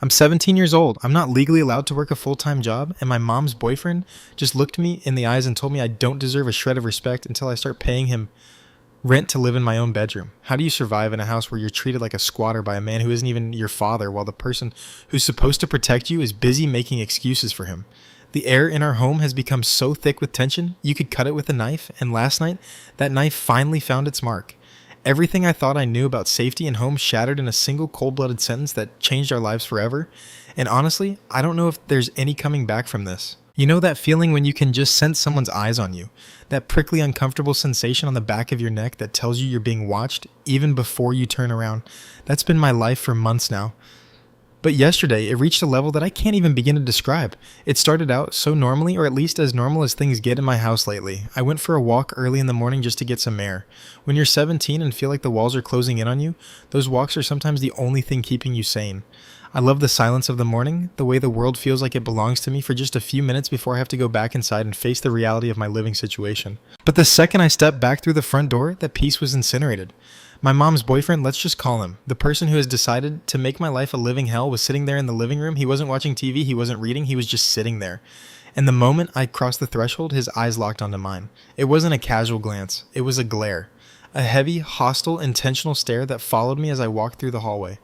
I'm 17 years old. I'm not legally allowed to work a full-time job, and my mom's boyfriend just looked me in the eyes and told me I don't deserve a shred of respect until I start paying him rent to live in my own bedroom. How do you survive in a house where you're treated like a squatter by a man who isn't even your father, while the person who's supposed to protect you is busy making excuses for him? The air in our home has become so thick with tension, you could cut it with a knife, and last night, that knife finally found its mark. Everything I thought I knew about safety and home shattered in a single cold-blooded sentence that changed our lives forever. And honestly, I don't know if there's any coming back from this. You know that feeling when you can just sense someone's eyes on you? That prickly, uncomfortable sensation on the back of your neck that tells you you're being watched even before you turn around. That's been my life for months now. But yesterday, it reached a level that I can't even begin to describe. It started out so normally, or at least as normal as things get in my house lately. I went for a walk early in the morning just to get some air. When you're 17 and feel like the walls are closing in on you, those walks are sometimes the only thing keeping you sane. I love the silence of the morning, the way the world feels like it belongs to me for just a few minutes before I have to go back inside and face the reality of my living situation. But the second I stepped back through the front door, that peace was incinerated. My mom's boyfriend, let's just call him, the person who has decided to make my life a living hell, was sitting there in the living room. He wasn't watching TV, he wasn't reading, he was just sitting there. And the moment I crossed the threshold, his eyes locked onto mine. It wasn't a casual glance, it was a glare. A heavy, hostile, intentional stare that followed me as I walked through the hallway.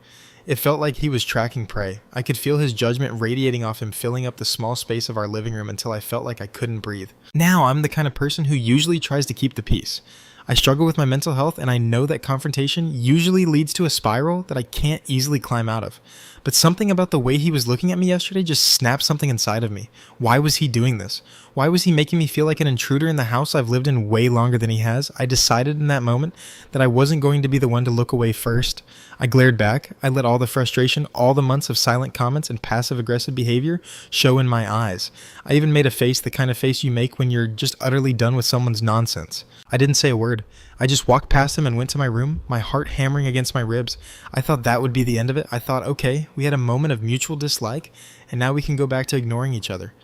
It felt like he was tracking prey. I could feel his judgment radiating off him, filling up the small space of our living room until I felt like I couldn't breathe. Now I'm the kind of person who usually tries to keep the peace. I struggle with my mental health, and I know that confrontation usually leads to a spiral that I can't easily climb out of. But something about the way he was looking at me yesterday just snapped something inside of me. Why was he doing this? Why was he making me feel like an intruder in the house I've lived in way longer than he has? I decided in that moment that I wasn't going to be the one to look away first. I glared back. I let all the frustration, all the months of silent comments and passive-aggressive behavior show in my eyes. I even made a face, the kind of face you make when you're just utterly done with someone's nonsense. I didn't say a word. I just walked past him and went to my room, my heart hammering against my ribs. I thought that would be the end of it. I thought, okay, we had a moment of mutual dislike, and now we can go back to ignoring each other.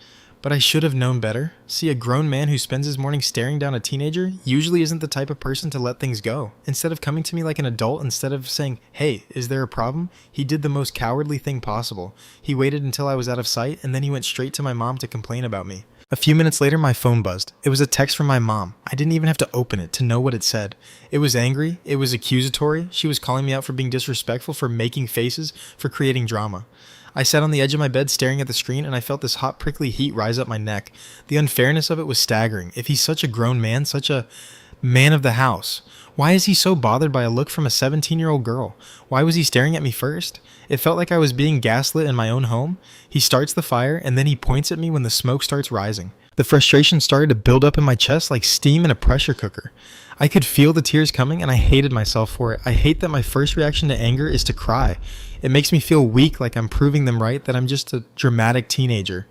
But I should have known better. See, a grown man who spends his morning staring down a teenager usually isn't the type of person to let things go. Instead of coming to me like an adult, instead of saying, hey, is there a problem? He did the most cowardly thing possible. He waited until I was out of sight, and then he went straight to my mom to complain about me. A few minutes later, my phone buzzed. It was a text from my mom. I didn't even have to open it to know what it said. It was angry. It was accusatory. She was calling me out for being disrespectful, for making faces, for creating drama. I sat on the edge of my bed staring at the screen, and I felt this hot, prickly heat rise up my neck. The unfairness of it was staggering. If he's such a grown man, such a man of the house, why is he so bothered by a look from a 17-year-old girl? Why was he staring at me first? It felt like I was being gaslit in my own home. He starts the fire, and then he points at me when the smoke starts rising. The frustration started to build up in my chest like steam in a pressure cooker. I could feel the tears coming, and I hated myself for it. I hate that my first reaction to anger is to cry. It makes me feel weak, like I'm proving them right, that I'm just a dramatic teenager.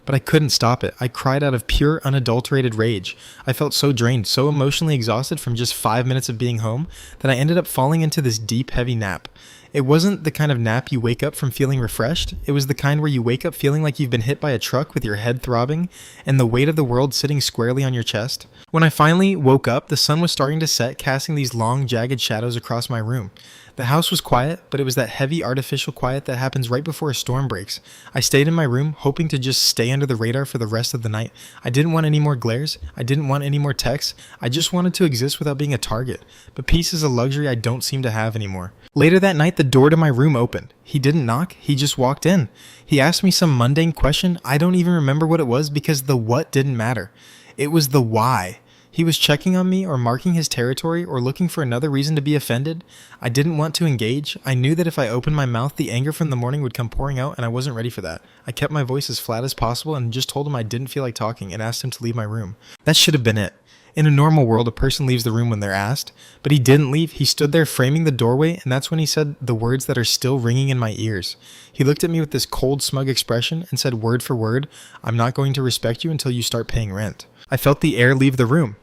But I couldn't stop it. I cried out of pure, unadulterated rage. I felt so drained, so emotionally exhausted from just 5 minutes of being home, that I ended up falling into this deep, heavy nap. It wasn't the kind of nap you wake up from feeling refreshed. It was the kind where you wake up feeling like you've been hit by a truck with your head throbbing and the weight of the world sitting squarely on your chest. When I finally woke up, the sun was starting to set, casting these long, jagged shadows across my room. The house was quiet, but it was that heavy, artificial quiet that happens right before a storm breaks. I stayed in my room, hoping to just stay under the radar for the rest of the night. I didn't want any more glares. I didn't want any more texts. I just wanted to exist without being a target. But peace is a luxury I don't seem to have anymore. Later that night, the door to my room opened. He didn't knock. He just walked in. He asked me some mundane question. I don't even remember what it was because the what didn't matter. It was the why. He was checking on me or marking his territory or looking for another reason to be offended. I didn't want to engage. I knew that if I opened my mouth, the anger from the morning would come pouring out, and I wasn't ready for that. I kept my voice as flat as possible and just told him I didn't feel like talking and asked him to leave my room. That should have been it. In a normal world, a person leaves the room when they're asked, but he didn't leave. He stood there framing the doorway, and that's when he said the words that are still ringing in my ears. He looked at me with this cold, smug expression and said word for word, "I'm not going to respect you until you start paying rent." I felt the air leave the room.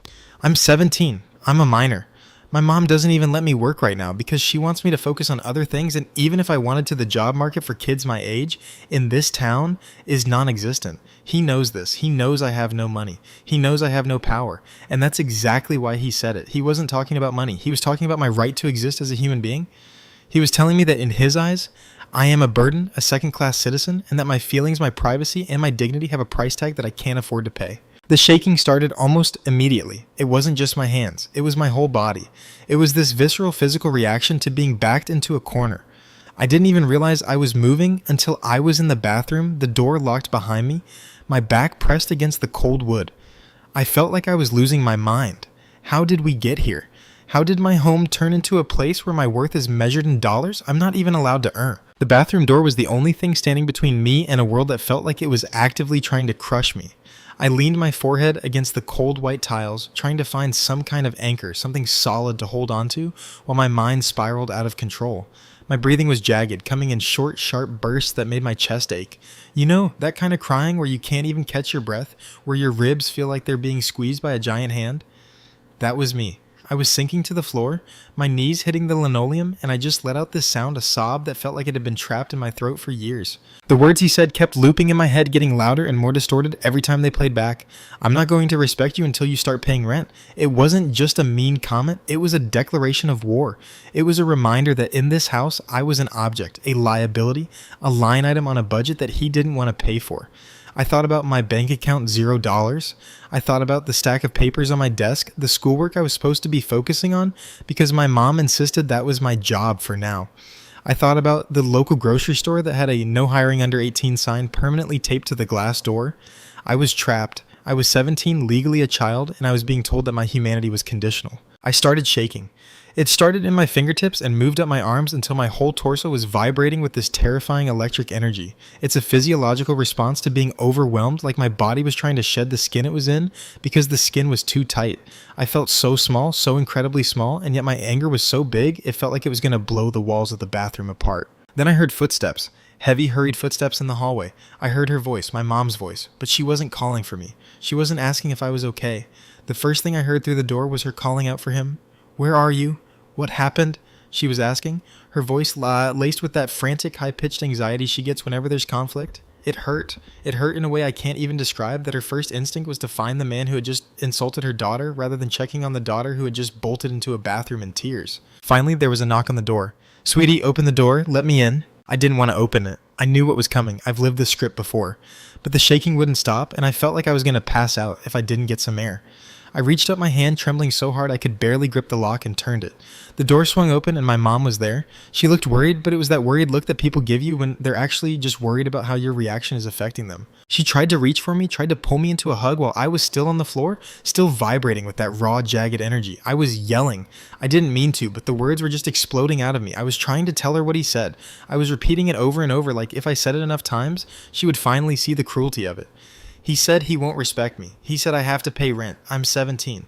I'm 17. I'm a minor. My mom doesn't even let me work right now because she wants me to focus on other things, and even if I wanted to, the job market for kids my age in this town is non-existent. He knows this. He knows I have no money. He knows I have no power, and that's exactly why he said it. He wasn't talking about money. He was talking about my right to exist as a human being. He was telling me that in his eyes, I am a burden, a second-class citizen, and that my feelings, my privacy, and my dignity have a price tag that I can't afford to pay. The shaking started almost immediately. It wasn't just my hands, it was my whole body. It was this visceral physical reaction to being backed into a corner. I didn't even realize I was moving until I was in the bathroom, the door locked behind me, my back pressed against the cold wood. I felt like I was losing my mind. How did we get here? How did my home turn into a place where my worth is measured in dollars I'm not even allowed to earn? The bathroom door was the only thing standing between me and a world that felt like it was actively trying to crush me. I leaned my forehead against the cold white tiles, trying to find some kind of anchor, something solid to hold onto, while my mind spiraled out of control. My breathing was jagged, coming in short, sharp bursts that made my chest ache. You know, that kind of crying where you can't even catch your breath, where your ribs feel like they're being squeezed by a giant hand? That was me. I was sinking to the floor, my knees hitting the linoleum, and I just let out this sound, a sob that felt like it had been trapped in my throat for years. The words he said kept looping in my head, getting louder and more distorted every time they played back. I'm not going to respect you until you start paying rent. It wasn't just a mean comment, it was a declaration of war. It was a reminder that in this house, I was an object, a liability, a line item on a budget that he didn't want to pay for. I thought about my bank account $0. I thought about the stack of papers on my desk, the schoolwork I was supposed to be focusing on, because my mom insisted that was my job for now. I thought about the local grocery store that had a no hiring under 18 sign permanently taped to the glass door. I was trapped. I was 17, legally a child, and I was being told that my humanity was conditional. I started shaking. It started in my fingertips and moved up my arms until my whole torso was vibrating with this terrifying electric energy. It's a physiological response to being overwhelmed, like my body was trying to shed the skin it was in because the skin was too tight. I felt so small, so incredibly small, and yet my anger was so big it felt like it was going to blow the walls of the bathroom apart. Then I heard footsteps. Heavy, hurried footsteps in the hallway. I heard her voice, my mom's voice, but she wasn't calling for me. She wasn't asking if I was okay. The first thing I heard through the door was her calling out for him. "Where are you? What happened?" she was asking, her voice laced with that frantic, high-pitched anxiety she gets whenever there's conflict. It hurt. It hurt in a way I can't even describe, that her first instinct was to find the man who had just insulted her daughter rather than checking on the daughter who had just bolted into a bathroom in tears. Finally, there was a knock on the door. "Sweetie, open the door. Let me in." I didn't want to open it. I knew what was coming. I've lived this script before. But the shaking wouldn't stop, and I felt like I was going to pass out if I didn't get some air. I reached up my hand, trembling so hard I could barely grip the lock, and turned it. The door swung open and my mom was there. She looked worried, but it was that worried look that people give you when they're actually just worried about how your reaction is affecting them. She tried to reach for me, tried to pull me into a hug while I was still on the floor, still vibrating with that raw, jagged energy. I was yelling. I didn't mean to, but the words were just exploding out of me. I was trying to tell her what he said. I was repeating it over and over, like if I said it enough times, she would finally see the cruelty of it. He said he won't respect me. He said I have to pay rent. I'm 17.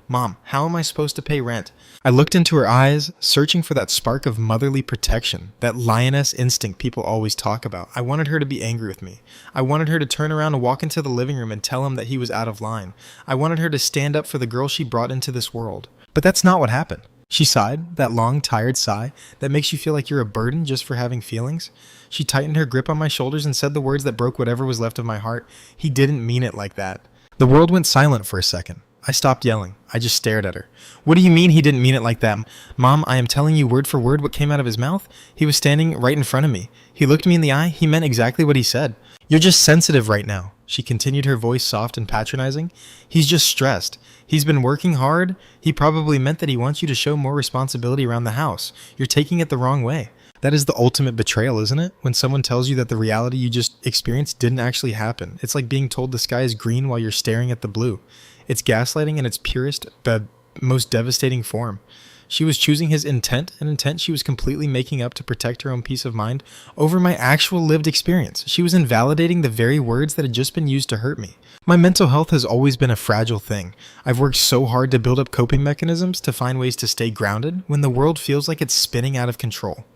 Mom, how am I supposed to pay rent? I looked into her eyes, searching for that spark of motherly protection, that lioness instinct people always talk about. I wanted her to be angry with me. I wanted her to turn around and walk into the living room and tell him that he was out of line. I wanted her to stand up for the girl she brought into this world. But that's not what happened. She sighed, that long, tired sigh that makes you feel like you're a burden just for having feelings. She tightened her grip on my shoulders and said the words that broke whatever was left of my heart. He didn't mean it like that. The world went silent for a second. I stopped yelling. I just stared at her. "What do you mean he didn't mean it like that? Mom, I am telling you word for word what came out of his mouth. He was standing right in front of me. He looked me in the eye. He meant exactly what he said. You're just sensitive right now." She continued, her voice soft and patronizing. "He's just stressed. He's been working hard. He probably meant that he wants you to show more responsibility around the house. You're taking it the wrong way." That is the ultimate betrayal, isn't it? When someone tells you that the reality you just experienced didn't actually happen. It's like being told the sky is green while you're staring at the blue. It's gaslighting in its purest, but most devastating form. She was choosing his intent, an intent she was completely making up to protect her own peace of mind, over my actual lived experience. She was invalidating the very words that had just been used to hurt me. My mental health has always been a fragile thing. I've worked so hard to build up coping mechanisms to find ways to stay grounded when the world feels like it's spinning out of control.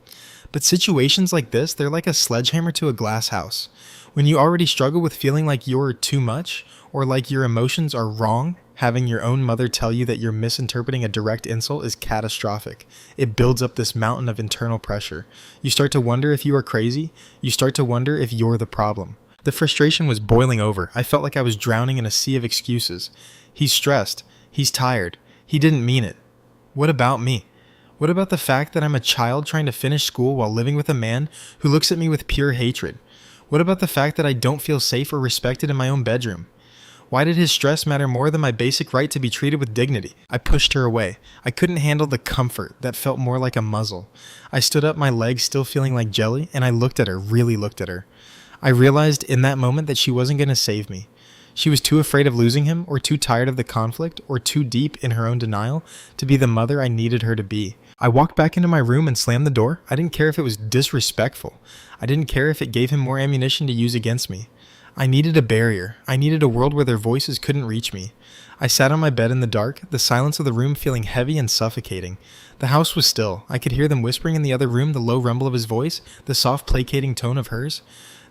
But situations like this, they're like a sledgehammer to a glass house. When you already struggle with feeling like you're too much, or like your emotions are wrong, having your own mother tell you that you're misinterpreting a direct insult is catastrophic. It builds up this mountain of internal pressure. You start to wonder if you are crazy. You start to wonder if you're the problem. The frustration was boiling over. I felt like I was drowning in a sea of excuses. He's stressed. He's tired. He didn't mean it. What about me? What about the fact that I'm a child trying to finish school while living with a man who looks at me with pure hatred? What about the fact that I don't feel safe or respected in my own bedroom? Why did his stress matter more than my basic right to be treated with dignity? I pushed her away. I couldn't handle the comfort that felt more like a muzzle. I stood up, my legs still feeling like jelly, and I looked at her, really looked at her. I realized in that moment that she wasn't going to save me. She was too afraid of losing him, or too tired of the conflict, or too deep in her own denial to be the mother I needed her to be. I walked back into my room and slammed the door. I didn't care if it was disrespectful. I didn't care if it gave him more ammunition to use against me. I needed a barrier. I needed a world where their voices couldn't reach me. I sat on my bed in the dark, the silence of the room feeling heavy and suffocating. The house was still. I could hear them whispering in the other room, the low rumble of his voice, the soft placating tone of hers.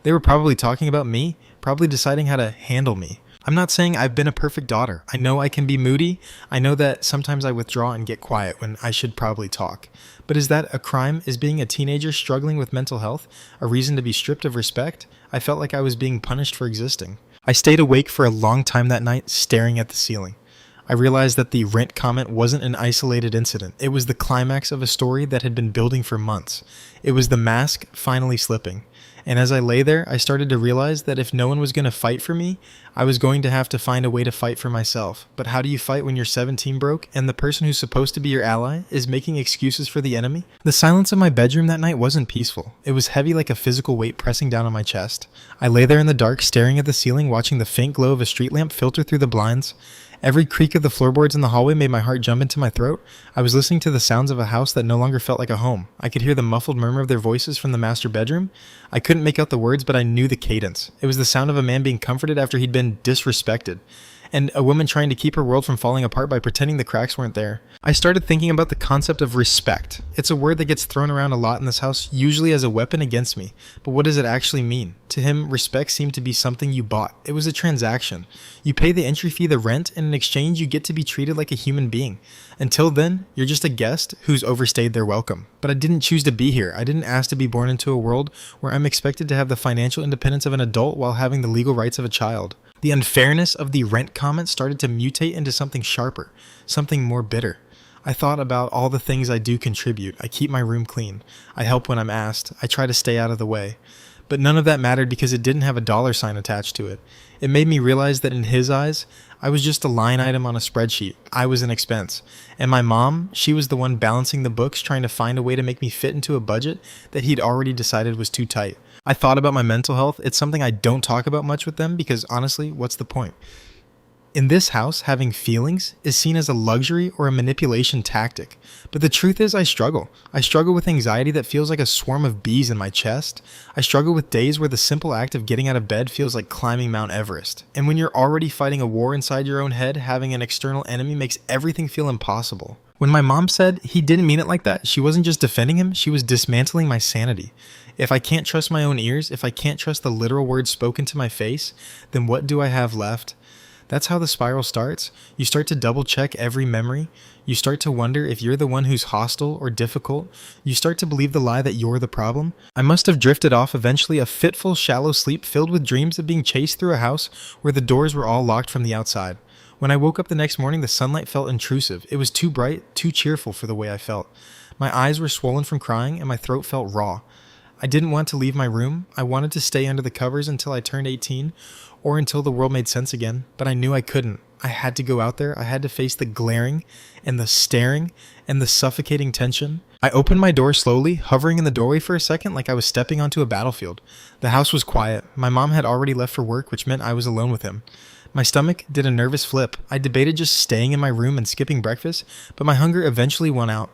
They were probably talking about me, probably deciding how to handle me. I'm not saying I've been a perfect daughter. I know I can be moody. I know that sometimes I withdraw and get quiet when I should probably talk. But is that a crime? Is being a teenager struggling with mental health a reason to be stripped of respect? I felt like I was being punished for existing. I stayed awake for a long time that night, staring at the ceiling. I realized that the rent comment wasn't an isolated incident. It was the climax of a story that had been building for months. It was the mask finally slipping. And as I lay there, I started to realize that if no one was going to fight for me, I was going to have to find a way to fight for myself. But how do you fight when you're 17 broke and the person who's supposed to be your ally is making excuses for the enemy? The silence of my bedroom that night wasn't peaceful. It was heavy like a physical weight pressing down on my chest. I lay there in the dark, staring at the ceiling, watching the faint glow of a street lamp filter through the blinds. Every creak of the floorboards in the hallway made my heart jump into my throat. I was listening to the sounds of a house that no longer felt like a home. I could hear the muffled murmur of their voices from the master bedroom. I couldn't make out the words, but I knew the cadence. It was the sound of a man being comforted after he'd been disrespected, and a woman trying to keep her world from falling apart by pretending the cracks weren't there. I started thinking about the concept of respect. It's a word that gets thrown around a lot in this house, usually as a weapon against me. But what does it actually mean? To him, respect seemed to be something you bought. It was a transaction. You pay the entry fee, the rent, and in exchange you get to be treated like a human being. Until then, you're just a guest who's overstayed their welcome. But I didn't choose to be here. I didn't ask to be born into a world where I'm expected to have the financial independence of an adult while having the legal rights of a child. The unfairness of the rent comment started to mutate into something sharper, something more bitter. I thought about all the things I do contribute. I keep my room clean. I help when I'm asked. I try to stay out of the way. But none of that mattered because it didn't have a dollar sign attached to it. It made me realize that in his eyes, I was just a line item on a spreadsheet. I was an expense. And my mom, she was the one balancing the books, trying to find a way to make me fit into a budget that he'd already decided was too tight. I thought about my mental health. It's something I don't talk about much with them because honestly, what's the point? In this house, having feelings is seen as a luxury or a manipulation tactic. But the truth is I struggle. I struggle with anxiety that feels like a swarm of bees in my chest. I struggle with days where the simple act of getting out of bed feels like climbing Mount Everest. And when you're already fighting a war inside your own head, having an external enemy makes everything feel impossible. When my mom said he didn't mean it like that, she wasn't just defending him, she was dismantling my sanity. If I can't trust my own ears, if I can't trust the literal words spoken to my face, then what do I have left? That's how the spiral starts. You start to double check every memory. You start to wonder if you're the one who's hostile or difficult. You start to believe the lie that you're the problem. I must have drifted off eventually, a fitful, shallow sleep filled with dreams of being chased through a house where the doors were all locked from the outside. When I woke up the next morning, the sunlight felt intrusive. It was too bright, too cheerful for the way I felt. My eyes were swollen from crying and my throat felt raw. I didn't want to leave my room. I wanted to stay under the covers until I turned 18 or until the world made sense again, but I knew I couldn't. I had to go out there. I had to face the glaring and the staring and the suffocating tension. I opened my door slowly, hovering in the doorway for a second like I was stepping onto a battlefield. The house was quiet. My mom had already left for work, which meant I was alone with him. My stomach did a nervous flip. I debated just staying in my room and skipping breakfast, but my hunger eventually won out.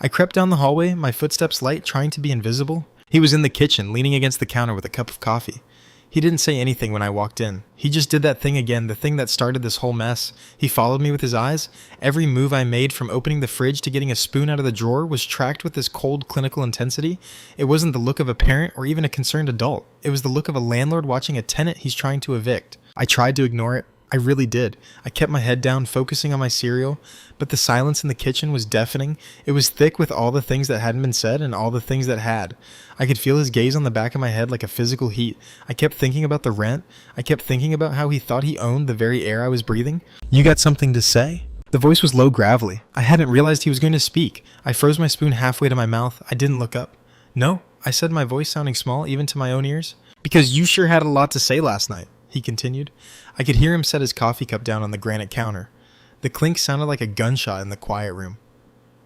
I crept down the hallway, my footsteps light, trying to be invisible. He was in the kitchen, leaning against the counter with a cup of coffee. He didn't say anything when I walked in. He just did that thing again, the thing that started this whole mess. He followed me with his eyes. Every move I made, from opening the fridge to getting a spoon out of the drawer, was tracked with this cold, clinical intensity. It wasn't the look of a parent or even a concerned adult. It was the look of a landlord watching a tenant he's trying to evict. I tried to ignore it. I really did. I kept my head down, focusing on my cereal, but the silence in the kitchen was deafening. It was thick with all the things that hadn't been said and all the things that had. I could feel his gaze on the back of my head like a physical heat. I kept thinking about the rent. I kept thinking about how he thought he owned the very air I was breathing. "You got something to say?" The voice was low gravelly. I hadn't realized he was going to speak. I froze my spoon halfway to my mouth. I didn't look up. "No," I said, my voice sounding small even to my own ears. "Because you sure had a lot to say last night," he continued. I could hear him set his coffee cup down on the granite counter. The clink sounded like a gunshot in the quiet room.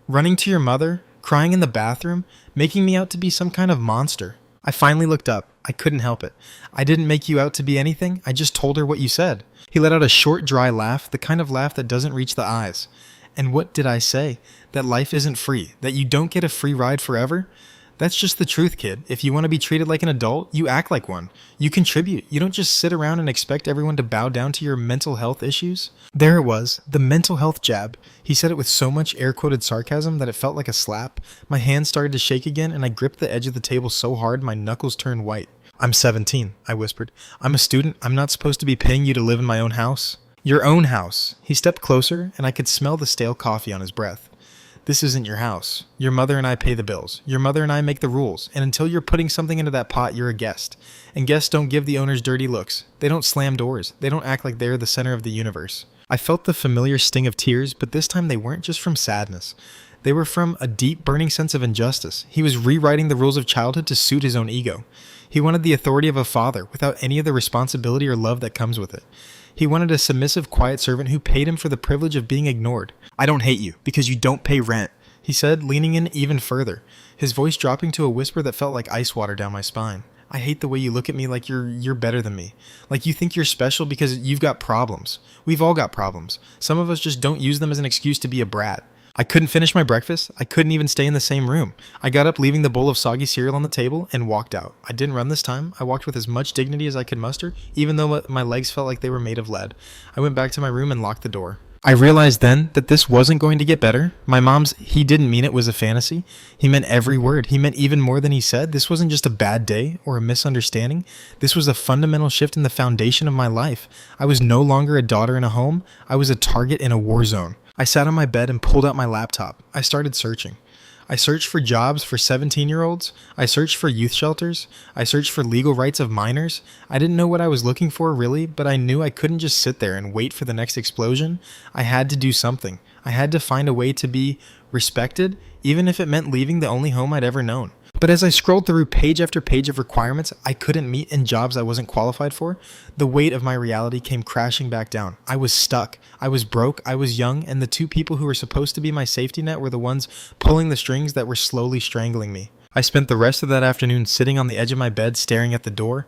"Running to your mother, crying in the bathroom, making me out to be some kind of monster." I finally looked up. I couldn't help it. "I didn't make you out to be anything. I just told her what you said." He let out a short, dry laugh, the kind of laugh that doesn't reach the eyes. "And what did I say? That life isn't free, that you don't get a free ride forever? That's just the truth, kid. If you want to be treated like an adult, you act like one. You contribute. You don't just sit around and expect everyone to bow down to your mental health issues." There it was, the mental health jab. He said it with so much air-quoted sarcasm that it felt like a slap. My hands started to shake again, and I gripped the edge of the table so hard my knuckles turned white. "I'm 17, I whispered. "I'm a student. I'm not supposed to be paying you to live in my own house." "Your own house." He stepped closer, and I could smell the stale coffee on his breath. "This isn't your house. Your mother and I pay the bills. Your mother and I make the rules. And until you're putting something into that pot, you're a guest. And guests don't give the owners dirty looks. They don't slam doors. They don't act like they're the center of the universe." I felt the familiar sting of tears, but this time they weren't just from sadness. They were from a deep, burning sense of injustice. He was rewriting the rules of childhood to suit his own ego. He wanted the authority of a father without any of the responsibility or love that comes with it. He wanted a submissive, quiet servant who paid him for the privilege of being ignored. "I don't hate you because you don't pay rent," he said, leaning in even further, his voice dropping to a whisper that felt like ice water down my spine. "I hate the way you look at me like you're better than me. Like you think you're special because you've got problems. We've all got problems. Some of us just don't use them as an excuse to be a brat." I couldn't finish my breakfast. I couldn't even stay in the same room. I got up, leaving the bowl of soggy cereal on the table, and walked out. I didn't run this time. I walked with as much dignity as I could muster, even though my legs felt like they were made of lead. I went back to my room and locked the door. I realized then that this wasn't going to get better. My mom's "he didn't mean it" was a fantasy. He meant every word. He meant even more than he said. This wasn't just a bad day or a misunderstanding. This was a fundamental shift in the foundation of my life. I was no longer a daughter in a home. I was a target in a war zone. I sat on my bed and pulled out my laptop. I started searching. I searched for jobs for 17-year-olds. I searched for youth shelters. I searched for legal rights of minors. I didn't know what I was looking for really, but I knew I couldn't just sit there and wait for the next explosion. I had to do something. I had to find a way to be respected, even if it meant leaving the only home I'd ever known. But as I scrolled through page after page of requirements I couldn't meet and jobs I wasn't qualified for, the weight of my reality came crashing back down. I was stuck. I was broke. I was young, and the two people who were supposed to be my safety net were the ones pulling the strings that were slowly strangling me. I spent the rest of that afternoon sitting on the edge of my bed staring at the door.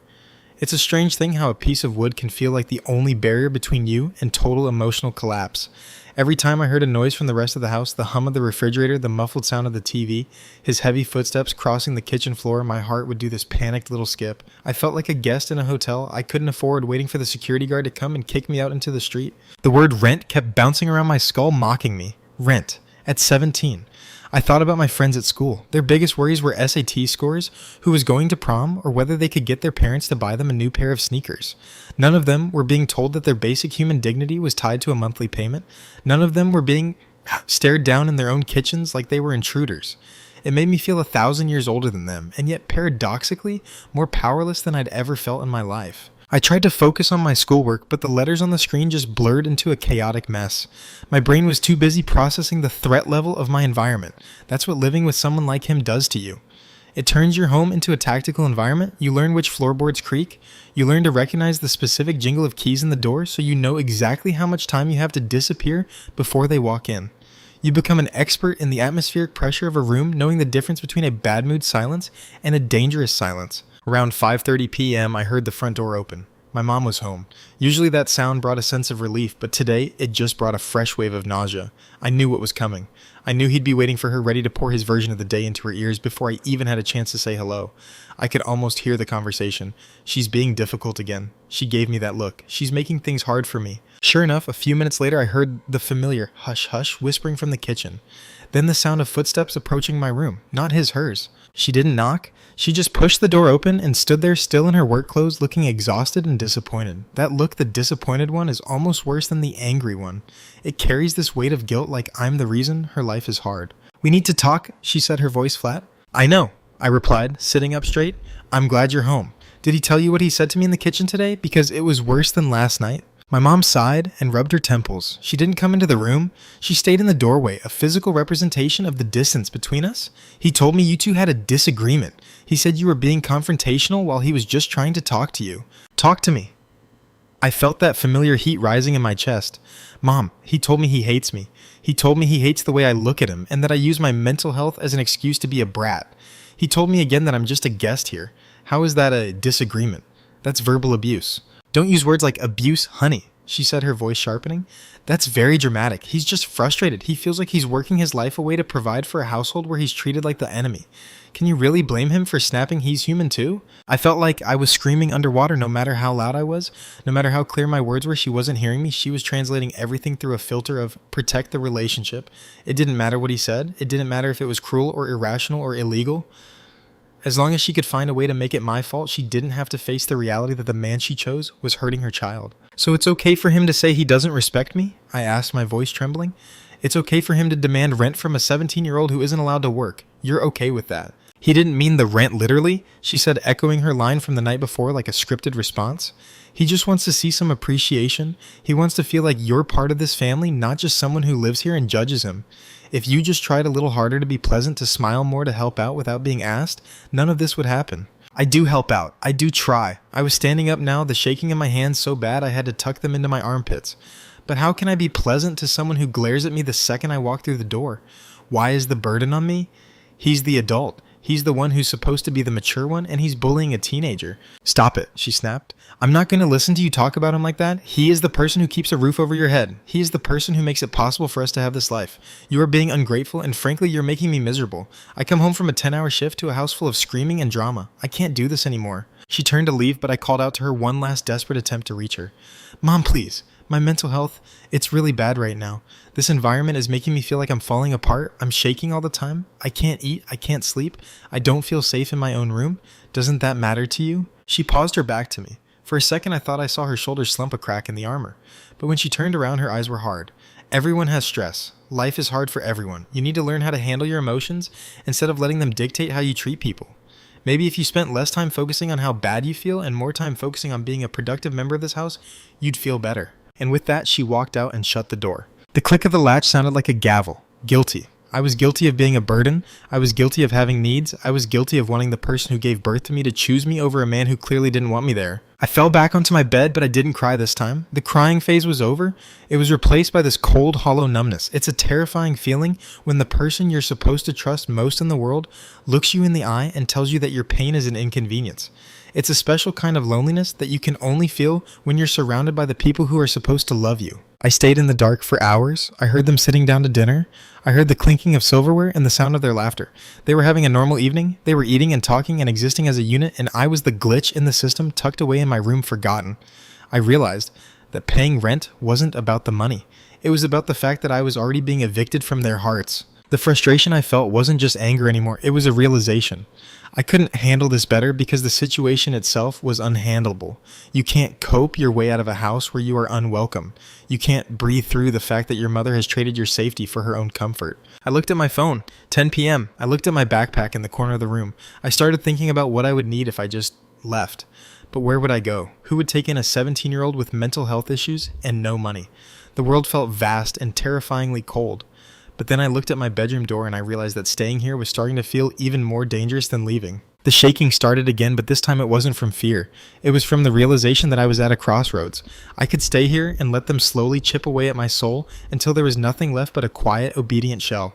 It's a strange thing how a piece of wood can feel like the only barrier between you and total emotional collapse. Every time I heard a noise from the rest of the house, the hum of the refrigerator, the muffled sound of the TV, his heavy footsteps crossing the kitchen floor, my heart would do this panicked little skip. I felt like a guest in a hotel I couldn't afford, waiting for the security guard to come and kick me out into the street. The word rent kept bouncing around my skull, mocking me. Rent. At 17. I thought about my friends at school. Their biggest worries were SAT scores, who was going to prom, or whether they could get their parents to buy them a new pair of sneakers. None of them were being told that their basic human dignity was tied to a monthly payment. None of them were being stared down in their own kitchens like they were intruders. It made me feel 1,000 years older than them, and yet paradoxically, more powerless than I'd ever felt in my life. I tried to focus on my schoolwork, but the letters on the screen just blurred into a chaotic mess. My brain was too busy processing the threat level of my environment. That's what living with someone like him does to you. It turns your home into a tactical environment. You learn which floorboards creak. You learn to recognize the specific jingle of keys in the door so you know exactly how much time you have to disappear before they walk in. You become an expert in the atmospheric pressure of a room, knowing the difference between a bad mood silence and a dangerous silence. Around 5:30 p.m., I heard the front door open. My mom was home. Usually that sound brought a sense of relief, but today it just brought a fresh wave of nausea. I knew what was coming. I knew he'd be waiting for her, ready to pour his version of the day into her ears before I even had a chance to say hello. I could almost hear the conversation. "She's being difficult again." She gave me that look. "She's making things hard for me." Sure enough, a few minutes later I heard the familiar hush hush whispering from the kitchen. Then the sound of footsteps approaching my room. Not hers. She didn't knock. She just pushed the door open and stood there still in her work clothes, looking exhausted and disappointed. That look, the disappointed one, is almost worse than the angry one. It carries this weight of guilt like I'm the reason her life is hard. "We need to talk," she said, her voice flat. "I know," I replied, sitting up straight. "I'm glad you're home. Did he tell you what he said to me in the kitchen today? Because it was worse than last night." My mom sighed and rubbed her temples. She didn't come into the room. She stayed in the doorway, a physical representation of the distance between us. He told me you two had a disagreement. He said you were being confrontational while he was just trying to talk to you. Talk to me. I felt that familiar heat rising in my chest. Mom, he told me he hates me. He told me he hates the way I look at him and that I use my mental health as an excuse to be a brat. He told me again that I'm just a guest here. How is that a disagreement? That's verbal abuse. Don't use words like abuse, honey, she said, her voice sharpening. That's very dramatic. He's just frustrated. He feels like he's working his life away to provide for a household where he's treated like the enemy. Can you really blame him for snapping he's human too? I felt like I was screaming underwater no matter how loud I was, no matter how clear my words were. She wasn't hearing me. She was translating everything through a filter of protect the relationship. It didn't matter what he said. It didn't matter if it was cruel or irrational or illegal. As long as she could find a way to make it my fault, she didn't have to face the reality that the man she chose was hurting her child. So it's okay for him to say he doesn't respect me? I asked, my voice trembling. It's okay for him to demand rent from a 17-year-old who isn't allowed to work. You're okay with that. He didn't mean the rent literally, she said, echoing her line from the night before like a scripted response. He just wants to see some appreciation. He wants to feel like you're part of this family, not just someone who lives here and judges him. If you just tried a little harder to be pleasant, to smile more, to help out without being asked, none of this would happen. I do help out. I do try. I was standing up now, the shaking in my hands so bad I had to tuck them into my armpits. But how can I be pleasant to someone who glares at me the second I walk through the door? Why is the burden on me? He's the adult. He's the one who's supposed to be the mature one, and he's bullying a teenager. Stop it, she snapped. I'm not going to listen to you talk about him like that. He is the person who keeps a roof over your head. He is the person who makes it possible for us to have this life. You are being ungrateful, and frankly, you're making me miserable. I come home from a 10-hour shift to a house full of screaming and drama. I can't do this anymore. She turned to leave, but I called out to her one last desperate attempt to reach her. Mom, please. My mental health, it's really bad right now. This environment is making me feel like I'm falling apart. I'm shaking all the time. I can't eat. I can't sleep. I don't feel safe in my own room. Doesn't that matter to you? She paused her back to me. For a second, I thought I saw her shoulders slump a crack in the armor. But when she turned around, her eyes were hard. Everyone has stress. Life is hard for everyone. You need to learn how to handle your emotions instead of letting them dictate how you treat people. Maybe if you spent less time focusing on how bad you feel and more time focusing on being a productive member of this house, you'd feel better. And with that, she walked out and shut the door. The click of the latch sounded like a gavel. Guilty. I was guilty of being a burden. I was guilty of having needs. I was guilty of wanting the person who gave birth to me to choose me over a man who clearly didn't want me there. I fell back onto my bed, but I didn't cry this time. The crying phase was over. It was replaced by this cold, hollow numbness. It's a terrifying feeling when the person you're supposed to trust most in the world looks you in the eye and tells you that your pain is an inconvenience. It's a special kind of loneliness that you can only feel when you're surrounded by the people who are supposed to love you. I stayed in the dark for hours. I heard them sitting down to dinner. I heard the clinking of silverware and the sound of their laughter. They were having a normal evening. They were eating and talking and existing as a unit, and I was the glitch in the system tucked away in my room, forgotten. I realized that paying rent wasn't about the money. It was about the fact that I was already being evicted from their hearts. The frustration I felt wasn't just anger anymore. It was a realization. I couldn't handle this better because the situation itself was unhandleable. You can't cope your way out of a house where you are unwelcome. You can't breathe through the fact that your mother has traded your safety for her own comfort. I looked at my phone. 10 p.m. I looked at my backpack in the corner of the room. I started thinking about what I would need if I just left. But where would I go? Who would take in a 17-year-old with mental health issues and no money? The world felt vast and terrifyingly cold. But then I looked at my bedroom door and I realized that staying here was starting to feel even more dangerous than leaving. The shaking started again, but this time it wasn't from fear. It was from the realization that I was at a crossroads. I could stay here and let them slowly chip away at my soul until there was nothing left but a quiet, obedient shell.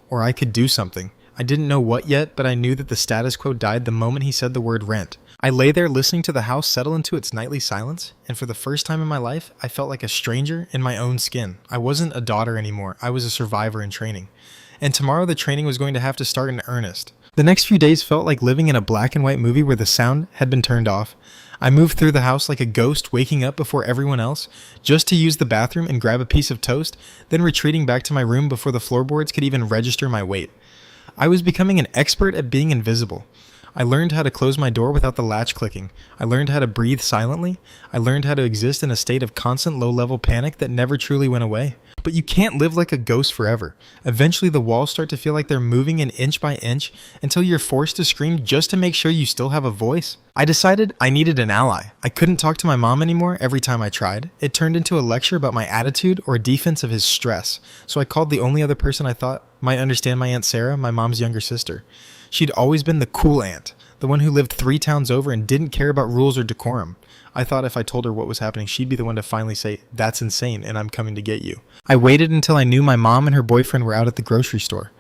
Or I could do something. I didn't know what yet, but I knew that the status quo died the moment he said the word rent. I lay there listening to the house settle into its nightly silence, and for the first time in my life, I felt like a stranger in my own skin. I wasn't a daughter anymore. I was a survivor in training. And tomorrow the training was going to have to start in earnest. The next few days felt like living in a black and white movie where the sound had been turned off. I moved through the house like a ghost waking up before everyone else, just to use the bathroom and grab a piece of toast, then retreating back to my room before the floorboards could even register my weight. I was becoming an expert at being invisible. I learned how to close my door without the latch clicking. I learned how to breathe silently. I learned how to exist in a state of constant low-level panic that never truly went away. But you can't live like a ghost forever. Eventually the walls start to feel like they're moving in inch by inch until you're forced to scream just to make sure you still have a voice. I decided I needed an ally. I couldn't talk to my mom anymore every time I tried. It turned into a lecture about my attitude or a defense of his stress. So I called the only other person I thought might understand my Aunt Sarah, my mom's younger sister. She'd always been the cool aunt, the one who lived 3 towns over and didn't care about rules or decorum. I thought if I told her what was happening, she'd be the one to finally say, "That's insane and I'm coming to get you." I waited until I knew my mom and her boyfriend were out at the grocery store.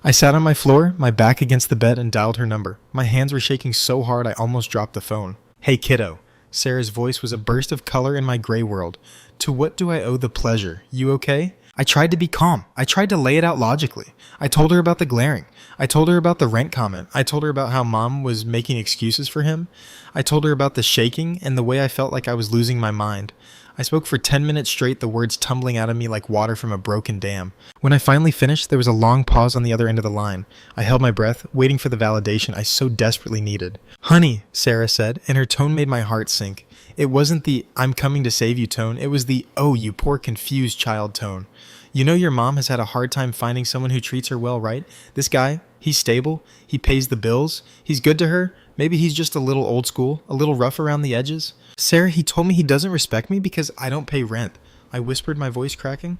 I sat on my floor, my back against the bed, and dialed her number. My hands were shaking so hard I almost dropped the phone. "Hey kiddo." Sarah's voice was a burst of color in my gray world. "To what do I owe the pleasure? You okay?" I tried to be calm. I tried to lay it out logically. I told her about the glaring. I told her about the rent comment. I told her about how mom was making excuses for him. I told her about the shaking and the way I felt like I was losing my mind. I spoke for 10 minutes straight, the words tumbling out of me like water from a broken dam. When I finally finished, there was a long pause on the other end of the line. I held my breath, waiting for the validation I so desperately needed. "Honey," Sarah said, and her tone made my heart sink. It wasn't the "I'm coming to save you" tone, it was the "oh, you poor confused child" tone. "You know your mom has had a hard time finding someone who treats her well, right? This guy, he's stable, he pays the bills, he's good to her, maybe he's just a little old school, a little rough around the edges." "Sarah, he told me he doesn't respect me because I don't pay rent," I whispered, my voice cracking.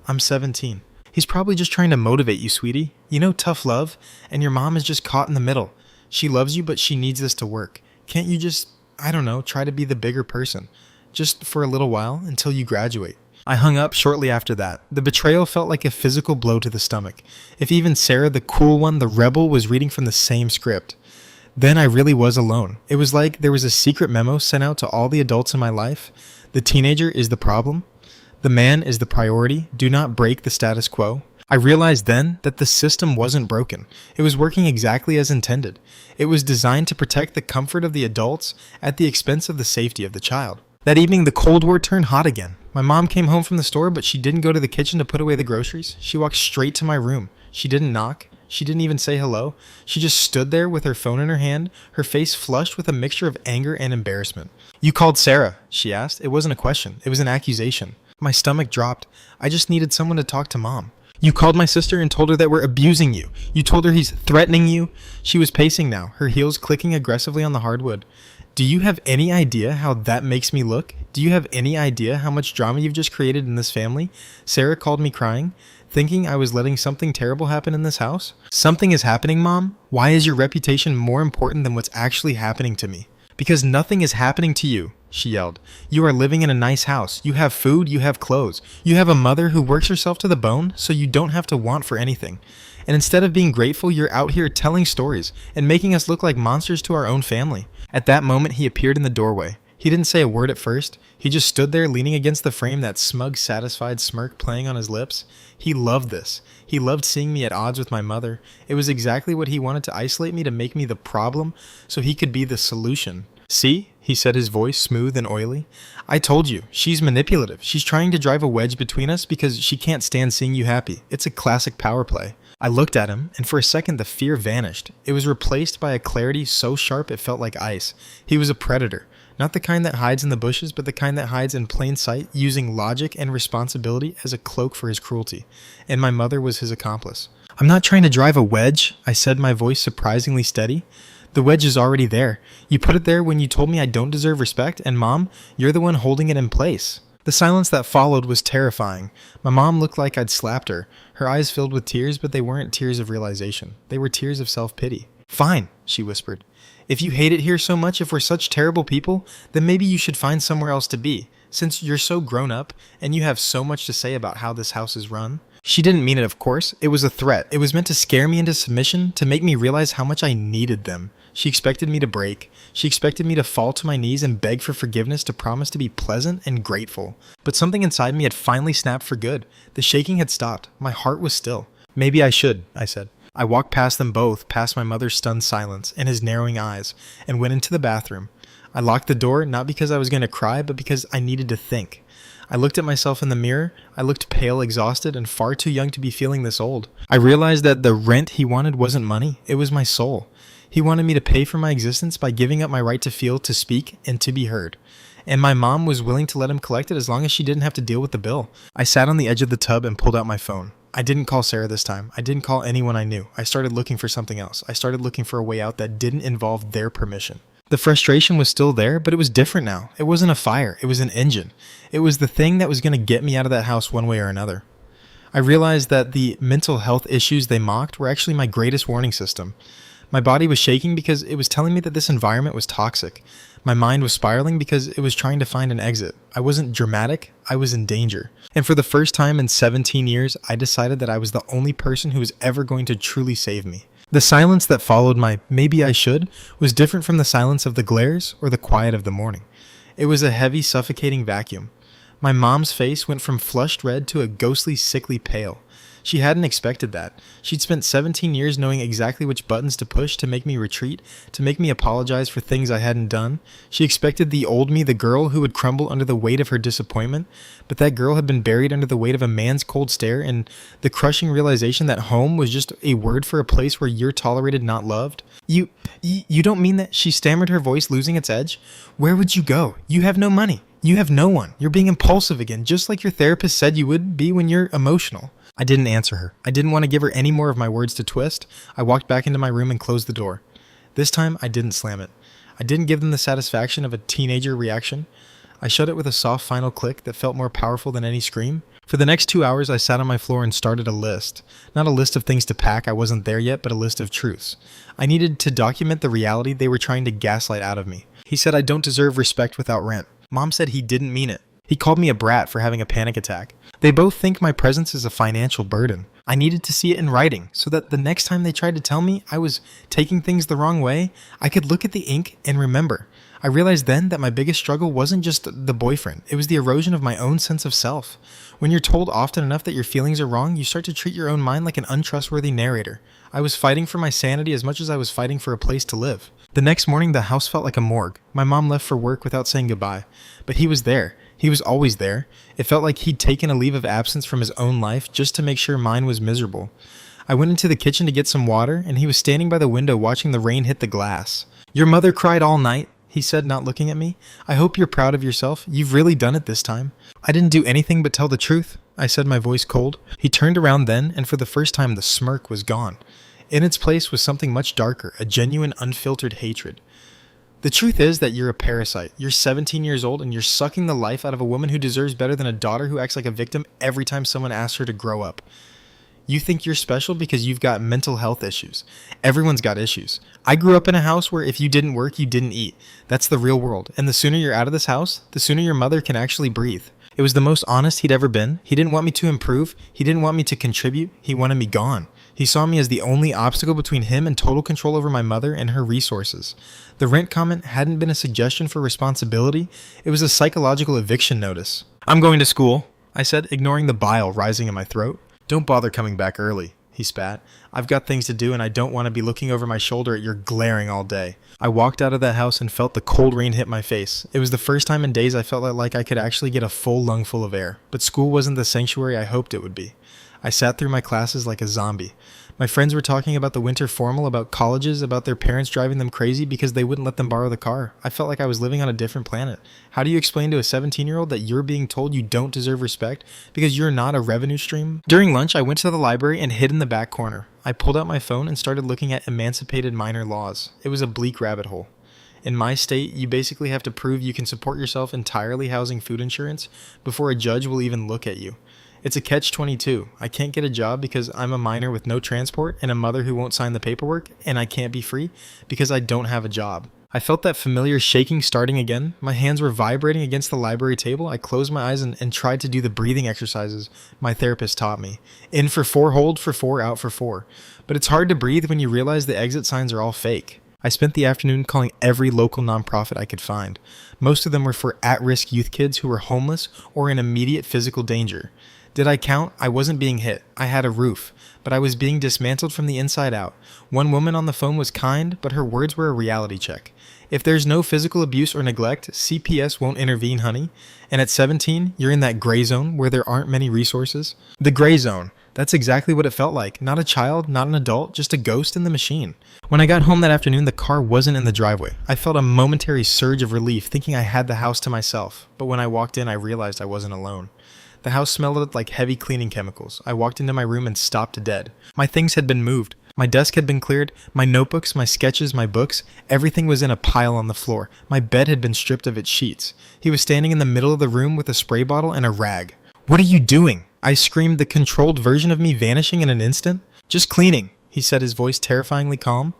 "I'm 17. He's probably just trying to motivate you, sweetie. You know, tough love, and your mom is just caught in the middle. She loves you, but she needs this to work. Can't you just, I don't know, try to be the bigger person? Just for a little while, until you graduate." I hung up shortly after that. The betrayal felt like a physical blow to the stomach. If even Sarah, the cool one, the rebel, was reading from the same script. Then I really was alone. It was like there was a secret memo sent out to all the adults in my life. The teenager is the problem. The man is the priority. Do not break the status quo. I realized then that the system wasn't broken. It was working exactly as intended. It was designed to protect the comfort of the adults at the expense of the safety of the child. That evening, the Cold War turned hot again. My mom came home from the store, but she didn't go to the kitchen to put away the groceries. She walked straight to my room. She didn't knock. She didn't even say hello. She just stood there with her phone in her hand, her face flushed with a mixture of anger and embarrassment. "You called Sarah?" she asked. It wasn't a question. It was an accusation. My stomach dropped. I just needed someone to talk to mom. "You called my sister and told her that we're abusing you. You told her he's threatening you." She was pacing now, her heels clicking aggressively on the hardwood. "Do you have any idea how that makes me look? Do you have any idea how much drama you've just created in this family?" Sarah called me crying, thinking I was letting something terrible happen in this house. "Something is happening, Mom. Why is your reputation more important than what's actually happening to me?" "Because nothing is happening to you," she yelled. "You are living in a nice house. You have food, you have clothes. You have a mother who works herself to the bone, so you don't have to want for anything. And instead of being grateful, you're out here telling stories and making us look like monsters to our own family." At that moment, he appeared in the doorway. He didn't say a word at first. He just stood there leaning against the frame, that smug, satisfied smirk playing on his lips. He loved this. He loved seeing me at odds with my mother. It was exactly what he wanted, to isolate me, to make me the problem so he could be the solution. "See?" he said, his voice smooth and oily. "I told you, she's manipulative. She's trying to drive a wedge between us because she can't stand seeing you happy. It's a classic power play." I looked at him, and for a second the fear vanished. It was replaced by a clarity so sharp it felt like ice. He was a predator. Not the kind that hides in the bushes, but the kind that hides in plain sight, using logic and responsibility as a cloak for his cruelty. And my mother was his accomplice. "I'm not trying to drive a wedge," I said, my voice surprisingly steady. "The wedge is already there. You put it there when you told me I don't deserve respect, and Mom, you're the one holding it in place." The silence that followed was terrifying. My mom looked like I'd slapped her. Her eyes filled with tears, but they weren't tears of realization. They were tears of self-pity. "Fine," she whispered. "If you hate it here so much, if we're such terrible people, then maybe you should find somewhere else to be, since you're so grown up and you have so much to say about how this house is run." She didn't mean it, of course. It was a threat. It was meant to scare me into submission, to make me realize how much I needed them. She expected me to break. She expected me to fall to my knees and beg for forgiveness, to promise to be pleasant and grateful. But something inside me had finally snapped for good. The shaking had stopped. My heart was still. "Maybe I should," I said. I walked past them both, past my mother's stunned silence and his narrowing eyes, and went into the bathroom. I locked the door, not because I was going to cry, but because I needed to think. I looked at myself in the mirror. I looked pale, exhausted, and far too young to be feeling this old. I realized that the rent he wanted wasn't money. It was my soul. He wanted me to pay for my existence by giving up my right to feel, to speak, and to be heard. And my mom was willing to let him collect it as long as she didn't have to deal with the bill. I sat on the edge of the tub and pulled out my phone. I didn't call Sarah this time. I didn't call anyone I knew. I started looking for something else. I started looking for a way out that didn't involve their permission. The frustration was still there, but it was different now. It wasn't a fire. It was an engine. It was the thing that was going to get me out of that house one way or another. I realized that the mental health issues they mocked were actually my greatest warning system. My body was shaking because it was telling me that this environment was toxic. My mind was spiraling because it was trying to find an exit. I wasn't dramatic, I was in danger. And for the first time in 17 years, I decided that I was the only person who was ever going to truly save me. The silence that followed my "maybe I should" was different from the silence of the glares or the quiet of the morning. It was a heavy, suffocating vacuum. My mom's face went from flushed red to a ghostly, sickly pale. She hadn't expected that. She'd spent 17 years knowing exactly which buttons to push to make me retreat, to make me apologize for things I hadn't done. She expected the old me, the girl who would crumble under the weight of her disappointment, but that girl had been buried under the weight of a man's cold stare and the crushing realization that home was just a word for a place where you're tolerated, not loved. You don't mean that? She stammered, her voice losing its edge. Where would you go? You have no money. You have no one. You're being impulsive again, just like your therapist said you would be when you're emotional. I didn't answer her. I didn't want to give her any more of my words to twist. I walked back into my room and closed the door. This time, I didn't slam it. I didn't give them the satisfaction of a teenager reaction. I shut it with a soft final click that felt more powerful than any scream. For the next 2 hours, I sat on my floor and started a list. Not a list of things to pack, I wasn't there yet, but a list of truths. I needed to document the reality they were trying to gaslight out of me. He said I don't deserve respect without rent. Mom said he didn't mean it. He called me a brat for having a panic attack. They both think my presence is a financial burden. I needed to see it in writing so that the next time they tried to tell me I was taking things the wrong way, I could look at the ink and remember. I realized then that my biggest struggle wasn't just the boyfriend. It was the erosion of my own sense of self. When you're told often enough that your feelings are wrong, you start to treat your own mind like an untrustworthy narrator. I was fighting for my sanity as much as I was fighting for a place to live. The next morning, the house felt like a morgue. My mom left for work without saying goodbye. But he was there. He was always there. It felt like he'd taken a leave of absence from his own life just to make sure mine was miserable. I went into the kitchen to get some water, and he was standing by the window watching the rain hit the glass. "Your mother cried all night," he said, not looking at me. "I hope you're proud of yourself. You've really done it this time." "I didn't do anything but tell the truth," I said, my voice cold. He turned around then, and for the first time the smirk was gone. In its place was something much darker, a genuine, unfiltered hatred. "The truth is that you're a parasite. You're 17 years old and you're sucking the life out of a woman who deserves better than a daughter who acts like a victim every time someone asks her to grow up. You think you're special because you've got mental health issues. Everyone's got issues. I grew up in a house where if you didn't work, you didn't eat. That's the real world. And the sooner you're out of this house, the sooner your mother can actually breathe." It was the most honest he'd ever been. He didn't want me to improve. He didn't want me to contribute. He wanted me gone. He saw me as the only obstacle between him and total control over my mother and her resources. The rent comment hadn't been a suggestion for responsibility. It was a psychological eviction notice. "I'm going to school," I said, ignoring the bile rising in my throat. "Don't bother coming back early," he spat. "I've got things to do and I don't want to be looking over my shoulder at your glaring all day." I walked out of that house and felt the cold rain hit my face. It was the first time in days I felt like I could actually get a full lungful of air. But school wasn't the sanctuary I hoped it would be. I sat through my classes like a zombie. My friends were talking about the winter formal, about colleges, about their parents driving them crazy because they wouldn't let them borrow the car. I felt like I was living on a different planet. How do you explain to a 17-year-old that you're being told you don't deserve respect because you're not a revenue stream? During lunch, I went to the library and hid in the back corner. I pulled out my phone and started looking at emancipated minor laws. It was a bleak rabbit hole. In my state, you basically have to prove you can support yourself entirely housing food insurance before a judge will even look at you. It's a catch-22. I can't get a job because I'm a minor with no transport and a mother who won't sign the paperwork, and I can't be free because I don't have a job. I felt that familiar shaking starting again. My hands were vibrating against the library table. I closed my eyes and tried to do the breathing exercises my therapist taught me. In for 4, hold for 4, out for 4. But it's hard to breathe when you realize the exit signs are all fake. I spent the afternoon calling every local nonprofit I could find. Most of them were for at-risk youth kids who were homeless or in immediate physical danger. Did I count? I wasn't being hit. I had a roof, but I was being dismantled from the inside out. One woman on the phone was kind, but her words were a reality check. If there's no physical abuse or neglect, CPS won't intervene, honey. And at 17, you're in that gray zone where there aren't many resources. The gray zone, That's exactly what it felt like. Not a child, not an adult, just a ghost in the machine. When I got home that afternoon, the car wasn't in the driveway. I felt a momentary surge of relief, thinking I had the house to myself. But when I walked in, I realized I wasn't alone. The house smelled like heavy cleaning chemicals. I walked into my room and stopped dead. My things had been moved. My desk had been cleared. My notebooks, my sketches, my books, everything was in a pile on the floor. My bed had been stripped of its sheets. He was standing in the middle of the room with a spray bottle and a rag. "What are you doing?" I screamed, the controlled version of me vanishing in an instant. "Just cleaning," he said, his voice terrifyingly calm.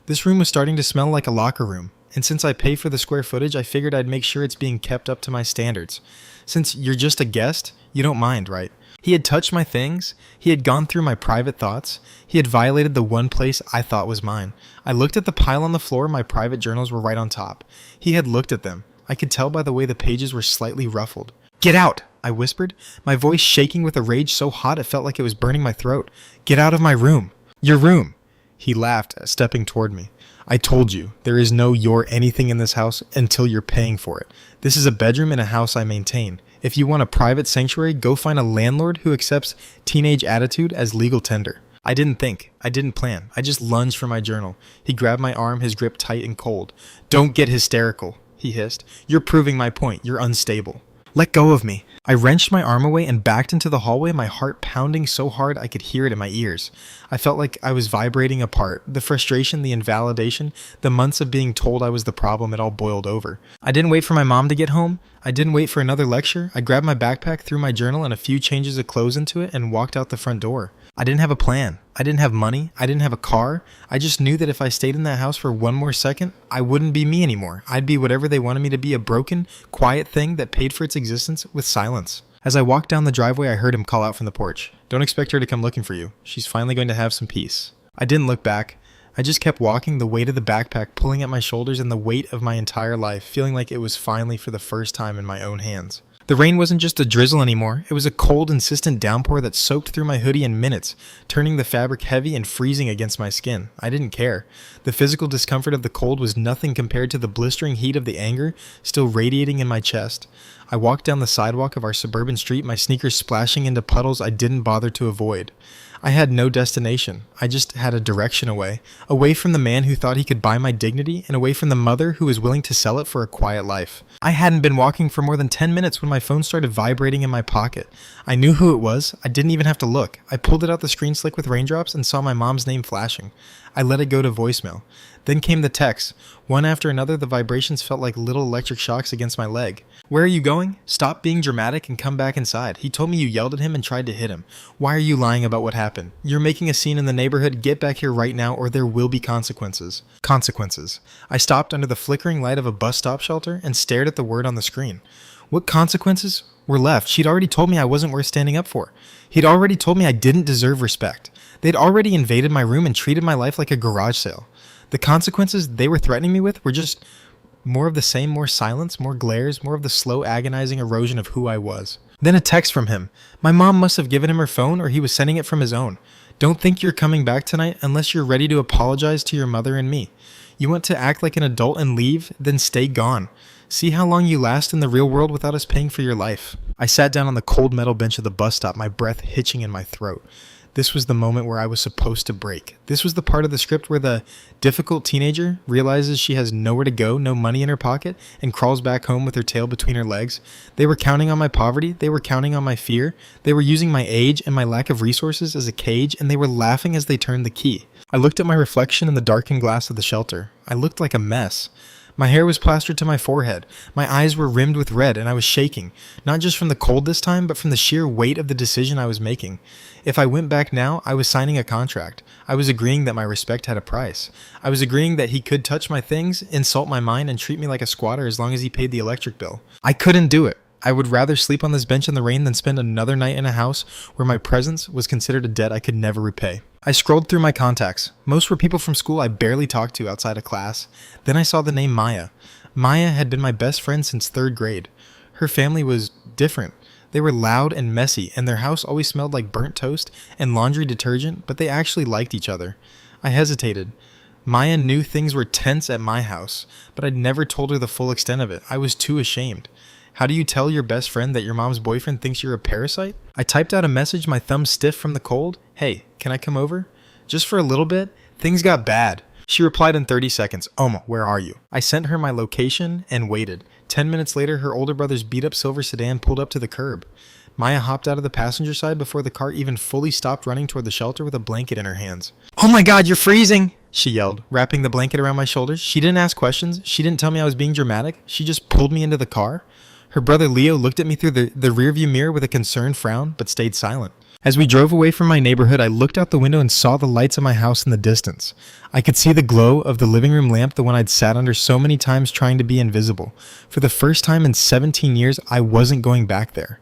This room was starting to smell like a locker room, and since I pay for the square footage, I figured I'd make sure it's being kept up to my standards. Since you're just a guest, you don't mind, right? He had touched my things. He had gone through my private thoughts. He had violated the one place I thought was mine. I looked at the pile on the floor. My private journals were right on top. He had looked at them. I could tell by the way the pages were slightly ruffled. "Get out!" I whispered, my voice shaking with a rage so hot it felt like it was burning my throat. "Get out of my room." "Your room." He laughed, stepping toward me. "I told you, there is no your anything in this house until you're paying for it. This is a bedroom in a house I maintain. If you want a private sanctuary, go find a landlord who accepts teenage attitude as legal tender." I didn't think. I didn't plan. I just lunged for my journal. He grabbed my arm, his grip tight and cold. "Don't get hysterical," he hissed. "You're proving my point. You're unstable." "Let go of me." I wrenched my arm away and backed into the hallway, my heart pounding so hard I could hear it in my ears. I felt like I was vibrating apart. The frustration, the invalidation, the months of being told I was the problem, it all boiled over. I didn't wait for my mom to get home. I didn't wait for another lecture. I grabbed my backpack, threw my journal and a few changes of clothes into it, and walked out the front door. I didn't have a plan. I didn't have money. I didn't have a car. I just knew that if I stayed in that house for one more second, I wouldn't be me anymore. I'd be whatever they wanted me to be, a broken, quiet thing that paid for its existence with silence. As I walked down the driveway, I heard him call out from the porch. "Don't expect her to come looking for you. She's finally going to have some peace." I didn't look back. I just kept walking, the weight of the backpack pulling at my shoulders and the weight of my entire life, feeling like it was finally for the first time in my own hands. The rain wasn't just a drizzle anymore. It was a cold, insistent downpour that soaked through my hoodie in minutes, turning the fabric heavy and freezing against my skin. I didn't care. The physical discomfort of the cold was nothing compared to the blistering heat of the anger still radiating in my chest. I walked down the sidewalk of our suburban street, my sneakers splashing into puddles I didn't bother to avoid. I had no destination. I just had a direction away from the man who thought he could buy my dignity, and away from the mother who was willing to sell it for a quiet life. I hadn't been walking for more than 10 minutes when my phone started vibrating in my pocket. I knew who it was. I didn't even have to look. I pulled it out the screen slick with raindrops and saw my mom's name flashing. I let it go to voicemail. Then came the texts. One after another, the vibrations felt like little electric shocks against my leg. "Where are you going? Stop being dramatic and come back inside. He told me you yelled at him and tried to hit him. Why are you lying about what happened? You're making a scene in the neighborhood. Get back here right now or there will be consequences." Consequences. I stopped under the flickering light of a bus stop shelter and stared at the word on the screen. What consequences were left? She'd already told me I wasn't worth standing up for. He'd already told me I didn't deserve respect. They'd already invaded my room and treated my life like a garage sale. The consequences they were threatening me with were just more of the same, more silence, more glares, more of the slow, agonizing erosion of who I was. Then a text from him. My mom must have given him her phone, or he was sending it from his own. "Don't think you're coming back tonight unless you're ready to apologize to your mother and me. You want to act like an adult and leave, then stay gone. See how long you last in the real world without us paying for your life." I sat down on the cold metal bench of the bus stop, my breath hitching in my throat. This was the moment where I was supposed to break. This was the part of the script where the difficult teenager realizes she has nowhere to go, no money in her pocket, and crawls back home with her tail between her legs. They were counting on my poverty. They were counting on my fear. They were using my age and my lack of resources as a cage, and they were laughing as they turned the key. I looked at my reflection in the darkened glass of the shelter. I looked like a mess. My hair was plastered to my forehead. My eyes were rimmed with red, and I was shaking, not just from the cold this time, but from the sheer weight of the decision I was making. If I went back now, I was signing a contract. I was agreeing that my respect had a price. I was agreeing that he could touch my things, insult my mind, and treat me like a squatter as long as he paid the electric bill. I couldn't do it. I would rather sleep on this bench in the rain than spend another night in a house where my presence was considered a debt I could never repay. I scrolled through my contacts. Most were people from school I barely talked to outside of class. Then I saw the name Maya. Maya had been my best friend since 3rd grade. Her family was different. They were loud and messy, and their house always smelled like burnt toast and laundry detergent, but they actually liked each other. I hesitated. Maya knew things were tense at my house, but I'd never told her the full extent of it. I was too ashamed. How do you tell your best friend that your mom's boyfriend thinks you're a parasite? I typed out a message, my thumb stiff from the cold. Hey, can I come over? Just for a little bit? Things got bad. She replied in 30 seconds, Oma, where are you? I sent her my location and waited. 10 minutes later, her older brother's beat-up silver sedan pulled up to the curb. Maya hopped out of the passenger side before the car even fully stopped running toward the shelter with a blanket in her hands. Oh my God, you're freezing! She yelled, wrapping the blanket around my shoulders. She didn't ask questions. She didn't tell me I was being dramatic. She just pulled me into the car. Her brother Leo looked at me through the rearview mirror with a concerned frown, but stayed silent. As we drove away from my neighborhood, I looked out the window and saw the lights of my house in the distance. I could see the glow of the living room lamp, the one I'd sat under so many times trying to be invisible. For the first time in 17 years, I wasn't going back there.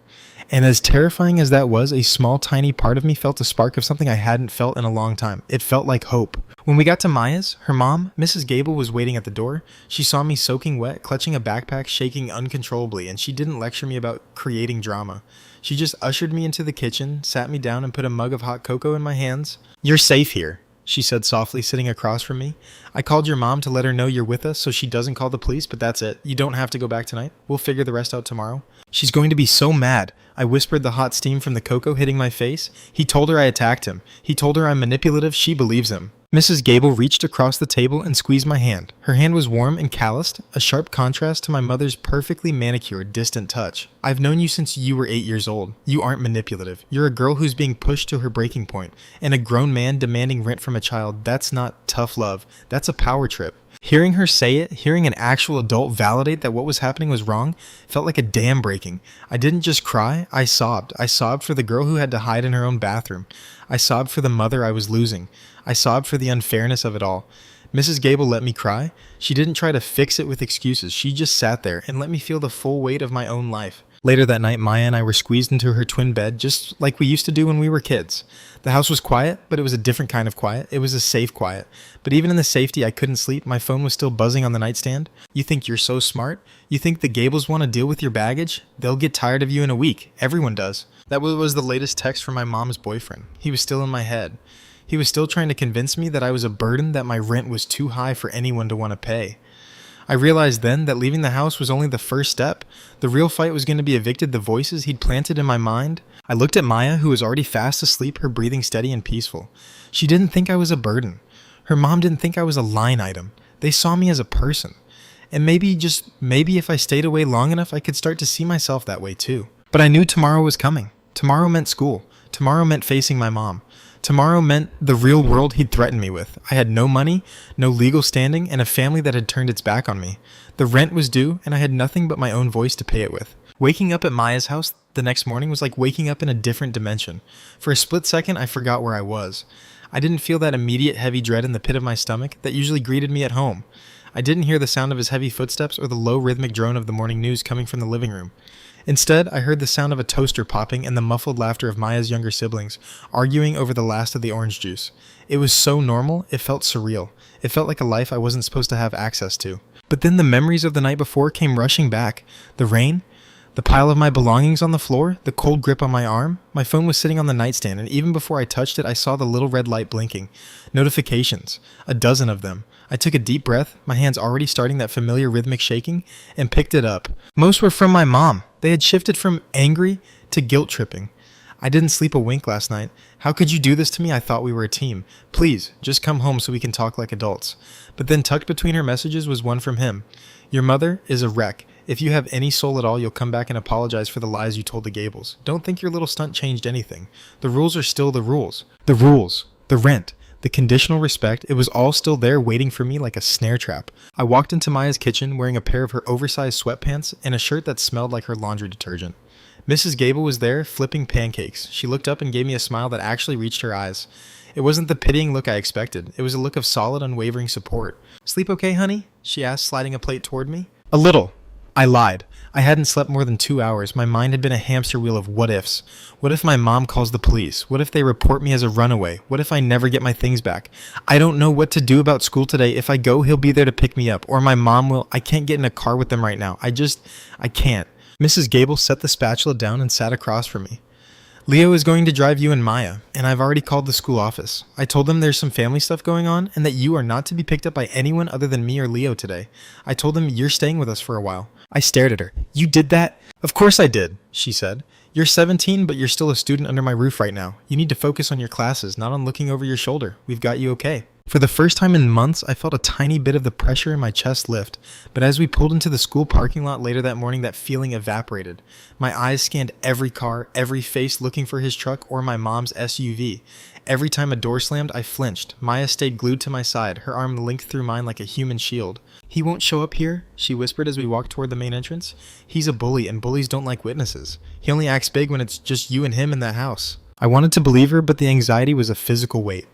And as terrifying as that was, a small, tiny part of me felt a spark of something I hadn't felt in a long time. It felt like hope. When we got to Maya's, her mom, Mrs. Gable, was waiting at the door. She saw me soaking wet, clutching a backpack, shaking uncontrollably, and she didn't lecture me about creating drama. She just ushered me into the kitchen, sat me down, and put a mug of hot cocoa in my hands. You're safe here, she said softly, sitting across from me. I called your mom to let her know you're with us so she doesn't call the police, but that's it. You don't have to go back tonight. We'll figure the rest out tomorrow. She's going to be so mad. I whispered, the hot steam from the cocoa hitting my face. He told her I attacked him. He told her I'm manipulative. She believes him. Mrs. Gable reached across the table and squeezed my hand. Her hand was warm and calloused, a sharp contrast to my mother's perfectly manicured, distant touch. I've known you since you were 8 years old. You aren't manipulative. You're a girl who's being pushed to her breaking point, and a grown man demanding rent from a child. That's not tough love. That's a power trip. Hearing her say it, hearing an actual adult validate that what was happening was wrong, felt like a dam breaking. I didn't just cry, I sobbed. I sobbed for the girl who had to hide in her own bathroom. I sobbed for the mother I was losing. I sobbed for the unfairness of it all. Mrs. Gable let me cry. She didn't try to fix it with excuses. She just sat there and let me feel the full weight of my own life. Later that night, Maya and I were squeezed into her twin bed, just like we used to do when we were kids. The house was quiet, but it was a different kind of quiet. It was a safe quiet. But even in the safety, I couldn't sleep. My phone was still buzzing on the nightstand. You think you're so smart? You think the Gables want to deal with your baggage? They'll get tired of you in a week. Everyone does. That was the latest text from my mom's boyfriend. He was still in my head. He was still trying to convince me that I was a burden, that my rent was too high for anyone to want to pay. I realized then that leaving the house was only the first step. The real fight was going to be evicted the voices he'd planted in my mind. I looked at Maya, who was already fast asleep, her breathing steady and peaceful. She didn't think I was a burden. Her mom didn't think I was a line item. They saw me as a person. And maybe, just maybe, if I stayed away long enough, I could start to see myself that way too. But I knew tomorrow was coming. Tomorrow meant school. Tomorrow meant facing my mom. Tomorrow meant the real world he'd threatened me with. I had no money, no legal standing, and a family that had turned its back on me. The rent was due, and I had nothing but my own voice to pay it with. Waking up at Maya's house the next morning was like waking up in a different dimension. For a split second, I forgot where I was. I didn't feel that immediate heavy dread in the pit of my stomach that usually greeted me at home. I didn't hear the sound of his heavy footsteps or the low rhythmic drone of the morning news coming from the living room. Instead, I heard the sound of a toaster popping and the muffled laughter of Maya's younger siblings, arguing over the last of the orange juice. It was so normal, it felt surreal. It felt like a life I wasn't supposed to have access to. But then the memories of the night before came rushing back. The rain, the pile of my belongings on the floor, the cold grip on my arm. My phone was sitting on the nightstand, and even before I touched it, I saw the little red light blinking. Notifications. 12 of them. I took a deep breath, my hands already starting that familiar rhythmic shaking, and picked it up. Most were from my mom. They had shifted from angry to guilt-tripping. I didn't sleep a wink last night. How could you do this to me? I thought we were a team. Please, just come home so we can talk like adults. But then tucked between her messages was one from him. Your mother is a wreck. If you have any soul at all, you'll come back and apologize for the lies you told the Gables. Don't think your little stunt changed anything. The rules are still the rules. The rules. The rent. The conditional respect, it was all still there waiting for me like a snare trap. I walked into Maya's kitchen wearing a pair of her oversized sweatpants and a shirt that smelled like her laundry detergent. Mrs. Gable was there, flipping pancakes. She looked up and gave me a smile that actually reached her eyes. It wasn't the pitying look I expected. It was a look of solid, unwavering support. Sleep okay, honey? She asked, sliding a plate toward me. A little. I lied. I hadn't slept more than 2 hours. My mind had been a hamster wheel of what-ifs. What if my mom calls the police? What if they report me as a runaway? What if I never get my things back? I don't know what to do about school today. If I go, he'll be there to pick me up. Or my mom will. I can't get in a car with them right now. I can't. Mrs. Gable set the spatula down and sat across from me. Leo is going to drive you and Maya, and I've already called the school office. I told them there's some family stuff going on, and that you are not to be picked up by anyone other than me or Leo today. I told them you're staying with us for a while. I stared at her. You did that? Of course I did, she said. You're 17, but you're still a student under my roof right now. You need to focus on your classes, not on looking over your shoulder. We've got you okay. For the first time in months, I felt a tiny bit of the pressure in my chest lift, but as we pulled into the school parking lot later that morning, that feeling evaporated. My eyes scanned every car, every face looking for his truck or my mom's SUV. Every time a door slammed, I flinched. Maya stayed glued to my side, her arm linked through mine like a human shield. He won't show up here, she whispered as we walked toward the main entrance. He's a bully, and bullies don't like witnesses. He only acts big when it's just you and him in that house. I wanted to believe her, but the anxiety was a physical weight.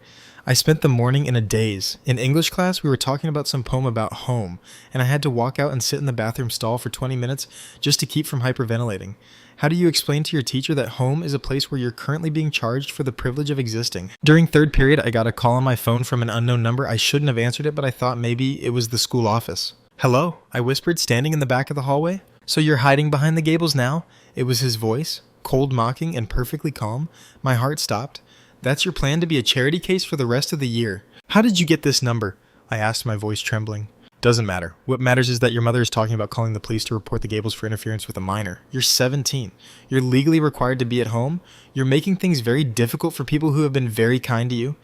I spent the morning in a daze. In English class, we were talking about some poem about home, and I had to walk out and sit in the bathroom stall for 20 minutes just to keep from hyperventilating. How do you explain to your teacher that home is a place where you're currently being charged for the privilege of existing? During third period, I got a call on my phone from an unknown number. I shouldn't have answered it, but I thought maybe it was the school office. Hello, I whispered, standing in the back of the hallway. So you're hiding behind the gables now? It was his voice, cold, mocking, and perfectly calm. My heart stopped. That's your plan, to be a charity case for the rest of the year? How did you get this number? I asked, my voice trembling. Doesn't matter. What matters is that your mother is talking about calling the police to report the Gables for interference with a minor. You're 17. You're legally required to be at home. You're making things very difficult for people who have been very kind to you.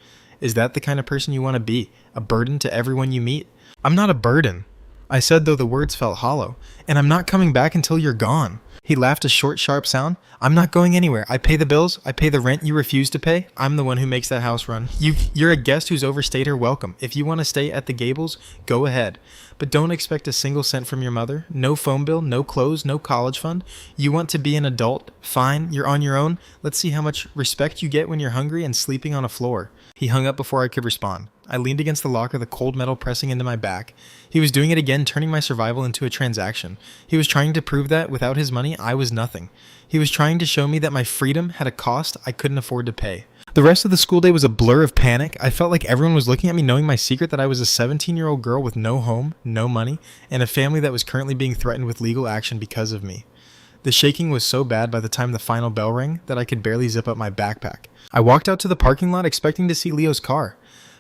Is that the kind of person you want to be? A burden to everyone you meet? I'm not a burden, I said, though the words felt hollow. And I'm not coming back until you're gone. He laughed, a short, sharp sound. I'm not going anywhere. I pay the bills. I pay the rent you refuse to pay. I'm the one who makes that house run. You're a guest who's overstayed her welcome. If you want to stay at the Gables, go ahead. But don't expect a single cent from your mother. No phone bill, no clothes, no college fund. You want to be an adult? Fine, you're on your own. Let's see how much respect you get when you're hungry and sleeping on a floor. He hung up before I could respond. I leaned against the locker, the cold metal pressing into my back. He was doing it again, turning my survival into a transaction. He was trying to prove that without his money, I was nothing. He was trying to show me that my freedom had a cost I couldn't afford to pay. The rest of the school day was a blur of panic. I felt like everyone was looking at me, knowing my secret, that I was a 17-year-old girl with no home, no money, and a family that was currently being threatened with legal action because of me. The shaking was so bad by the time the final bell rang that I could barely zip up my backpack. I walked out to the parking lot expecting to see Leo's car,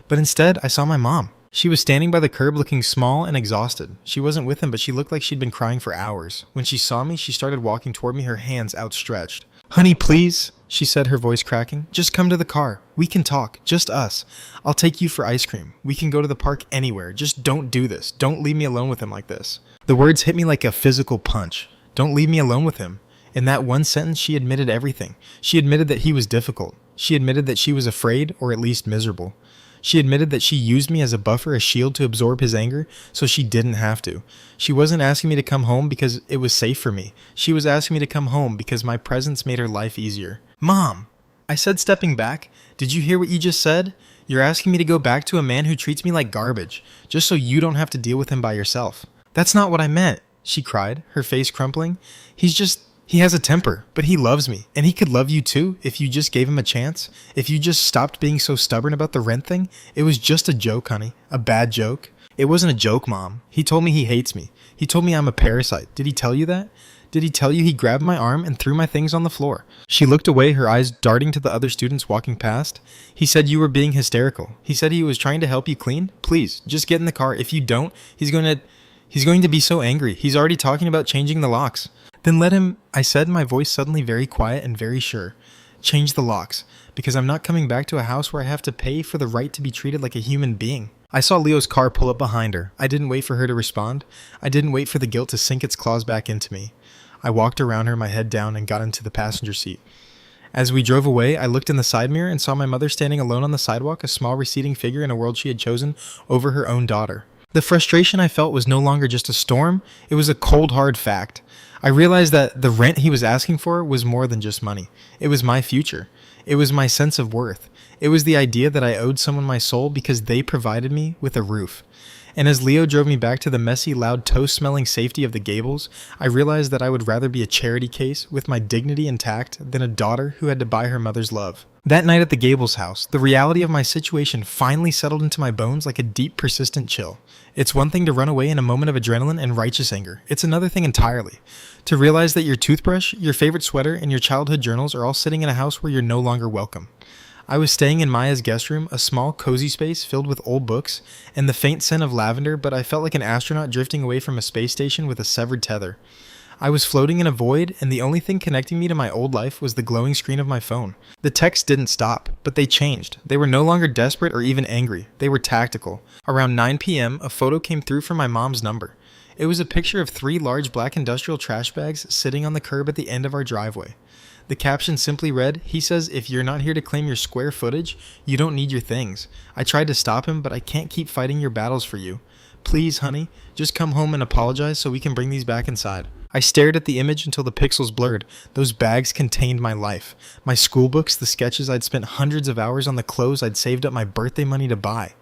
but instead I saw my mom. She was standing by the curb looking small and exhausted. She wasn't with him, but she looked like she'd been crying for hours. When she saw me, she started walking toward me, her hands outstretched. Honey, please, she said, her voice cracking. Just come to the car. We can talk. Just us. I'll take you for ice cream. We can go to the park anywhere. Just don't do this. Don't leave me alone with him like this. The words hit me like a physical punch. Don't leave me alone with him. In that one sentence, she admitted everything. She admitted that he was difficult. She admitted that she was afraid, or at least miserable. She admitted that she used me as a buffer, a shield to absorb his anger, so she didn't have to. She wasn't asking me to come home because it was safe for me. She was asking me to come home because my presence made her life easier. Mom! I said, stepping back. Did you hear what you just said? You're asking me to go back to a man who treats me like garbage, just so you don't have to deal with him by yourself. That's not what I meant, she cried, her face crumpling. He has a temper, but he loves me, and he could love you too if you just gave him a chance. If you just stopped being so stubborn about the rent thing. It was just a joke, honey. A bad joke. It wasn't a joke, Mom. He told me he hates me. He told me I'm a parasite. Did he tell you that? Did he tell you he grabbed my arm and threw my things on the floor? She looked away, her eyes darting to the other students walking past. He said you were being hysterical. He said he was trying to help you clean. Please, just get in the car. If you don't, he's going to be so angry. He's already talking about changing the locks. Then let him, I said, my voice suddenly very quiet and very sure. Change the locks, because I'm not coming back to a house where I have to pay for the right to be treated like a human being. I saw Leo's car pull up behind her. I didn't wait for her to respond. I didn't wait for the guilt to sink its claws back into me. I walked around her, my head down, and got into the passenger seat. As we drove away, I looked in the side mirror and saw my mother standing alone on the sidewalk, a small receding figure in a world she had chosen over her own daughter. The frustration I felt was no longer just a storm, it was a cold, hard fact. I realized that the rent he was asking for was more than just money. It was my future. It was my sense of worth. It was the idea that I owed someone my soul because they provided me with a roof. And as Leo drove me back to the messy, loud, toast-smelling safety of the Gables, I realized that I would rather be a charity case with my dignity intact than a daughter who had to buy her mother's love. That night at the Gables house, the reality of my situation finally settled into my bones like a deep, persistent chill. It's one thing to run away in a moment of adrenaline and righteous anger. It's another thing entirely. To realize that your toothbrush, your favorite sweater, and your childhood journals are all sitting in a house where you're no longer welcome. I was staying in Maya's guest room, a small, cozy space filled with old books and the faint scent of lavender, but I felt like an astronaut drifting away from a space station with a severed tether. I was floating in a void, and the only thing connecting me to my old life was the glowing screen of my phone. The texts didn't stop, but they changed. They were no longer desperate or even angry. They were tactical. Around 9 p.m., a photo came through from my mom's number. It was a picture of 3 large black industrial trash bags sitting on the curb at the end of our driveway. The caption simply read, "He says if you're not here to claim your square footage, you don't need your things. I tried to stop him, but I can't keep fighting your battles for you. Please, honey, just come home and apologize so we can bring these back inside." I stared at the image until the pixels blurred. Those bags contained my life. My school books, the sketches I'd spent hundreds of hours on, the clothes I'd saved up my birthday money to buy.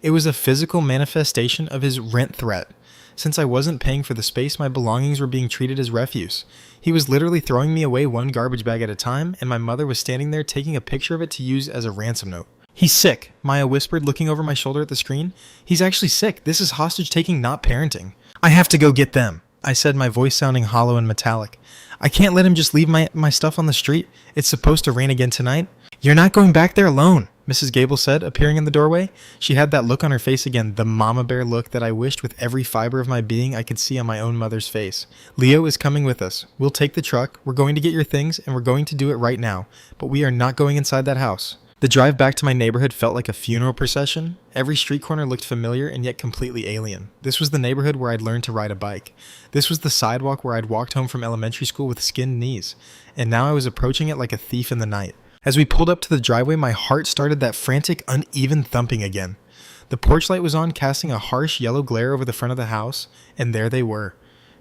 It was a physical manifestation of his rent threat. Since I wasn't paying for the space, my belongings were being treated as refuse. He was literally throwing me away one garbage bag at a time, and my mother was standing there taking a picture of it to use as a ransom note. "He's sick," Maya whispered, looking over my shoulder at the screen. "He's actually sick. This is hostage taking, not parenting." "I have to go get them," I said, my voice sounding hollow and metallic. "I can't let him just leave my stuff on the street. It's supposed to rain again tonight." "You're not going back there alone," Mrs. Gable said, appearing in the doorway. She had that look on her face again, the mama bear look that I wished with every fiber of my being I could see on my own mother's face. "Leo is coming with us. We'll take the truck, we're going to get your things, and we're going to do it right now. But we are not going inside that house." The drive back to my neighborhood felt like a funeral procession. Every street corner looked familiar and yet completely alien. This was the neighborhood where I'd learned to ride a bike. This was the sidewalk where I'd walked home from elementary school with skinned knees. And now I was approaching it like a thief in the night. As we pulled up to the driveway, my heart started that frantic, uneven thumping again. The porch light was on, casting a harsh yellow glare over the front of the house, and there they were.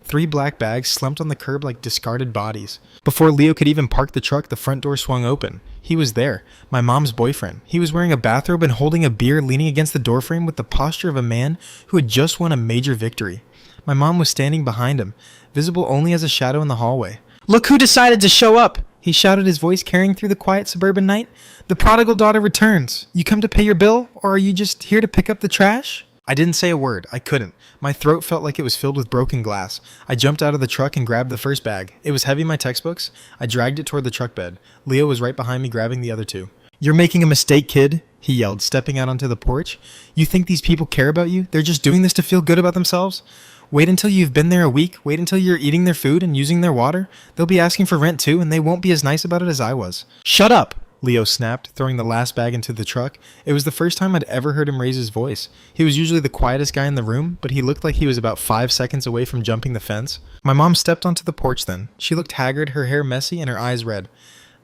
3 black bags slumped on the curb like discarded bodies. Before Leo could even park the truck, the front door swung open. He was there, my mom's boyfriend. He was wearing a bathrobe and holding a beer, leaning against the doorframe with the posture of a man who had just won a major victory. My mom was standing behind him, visible only as a shadow in the hallway. "Look who decided to show up!" he shouted, his voice carrying through the quiet suburban night. "The prodigal daughter returns. You come to pay your bill, or are you just here to pick up the trash?" I didn't say a word. I couldn't. My throat felt like it was filled with broken glass. I jumped out of the truck and grabbed the first bag. It was heavy, my textbooks. I dragged it toward the truck bed. Leo was right behind me, grabbing the other 2. "You're making a mistake, kid," he yelled, stepping out onto the porch. "You think these people care about you? They're just doing this to feel good about themselves? Wait until you've been there a week. Wait until you're eating their food and using their water. They'll be asking for rent too, and they won't be as nice about it as I was." "Shut up!" Leo snapped, throwing the last bag into the truck. It was the first time I'd ever heard him raise his voice. He was usually the quietest guy in the room, but he looked like he was about 5 seconds away from jumping the fence. My mom stepped onto the porch then. She looked haggard, her hair messy, and her eyes red.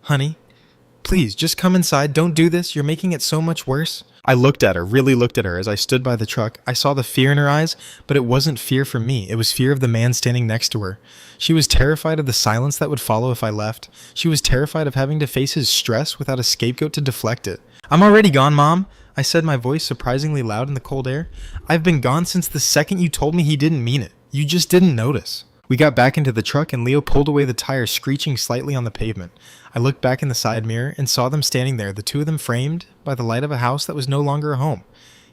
"Honey, please, just come inside. Don't do this. You're making it so much worse." I looked at her, really looked at her as I stood by the truck. I saw the fear in her eyes, but it wasn't fear for me. It was fear of the man standing next to her. She was terrified of the silence that would follow if I left. She was terrified of having to face his stress without a scapegoat to deflect it. "I'm already gone, Mom," I said, my voice surprisingly loud in the cold air. "I've been gone since the second you told me he didn't mean it. You just didn't notice." We got back into the truck and Leo pulled away the tire, screeching slightly on the pavement. I looked back in the side mirror and saw them standing there, the 2 of them framed by the light of a house that was no longer a home.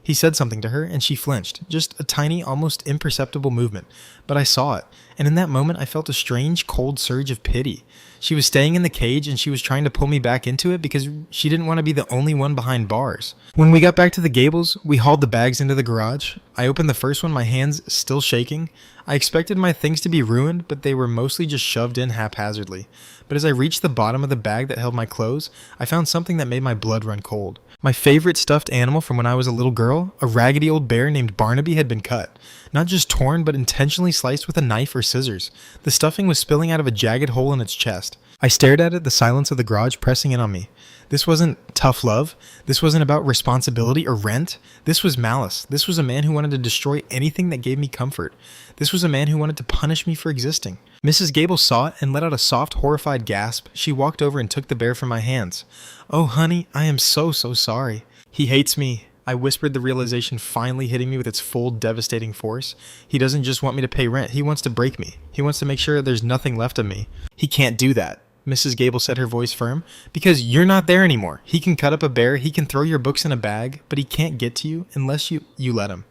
He said something to her and she flinched, just a tiny, almost imperceptible movement. But I saw it, and in that moment I felt a strange, cold surge of pity. She was staying in the cage and she was trying to pull me back into it because she didn't want to be the only one behind bars. When we got back to the Gables, we hauled the bags into the garage. I opened the first one, my hands still shaking. I expected my things to be ruined, but they were mostly just shoved in haphazardly. But as I reached the bottom of the bag that held my clothes, I found something that made my blood run cold. My favorite stuffed animal from when I was a little girl, a raggedy old bear named Barnaby, had been cut. Not just torn, but intentionally sliced with a knife or scissors. The stuffing was spilling out of a jagged hole in its chest. I stared at it, the silence of the garage pressing in on me. This wasn't tough love. This wasn't about responsibility or rent. This was malice. This was a man who wanted to destroy anything that gave me comfort. This was a man who wanted to punish me for existing. Mrs. Gable saw it and let out a soft, horrified gasp. She walked over and took the bear from my hands. "Oh, honey, I am so sorry." "He hates me," I whispered, the realization finally hitting me with its full, devastating force. "He doesn't just want me to pay rent. He wants to break me. He wants to make sure there's nothing left of me." "He can't do that," Mrs. Gable said, her voice firm, "because you're not there anymore. He can cut up a bear, he can throw your books in a bag, but he can't get to you unless you let him.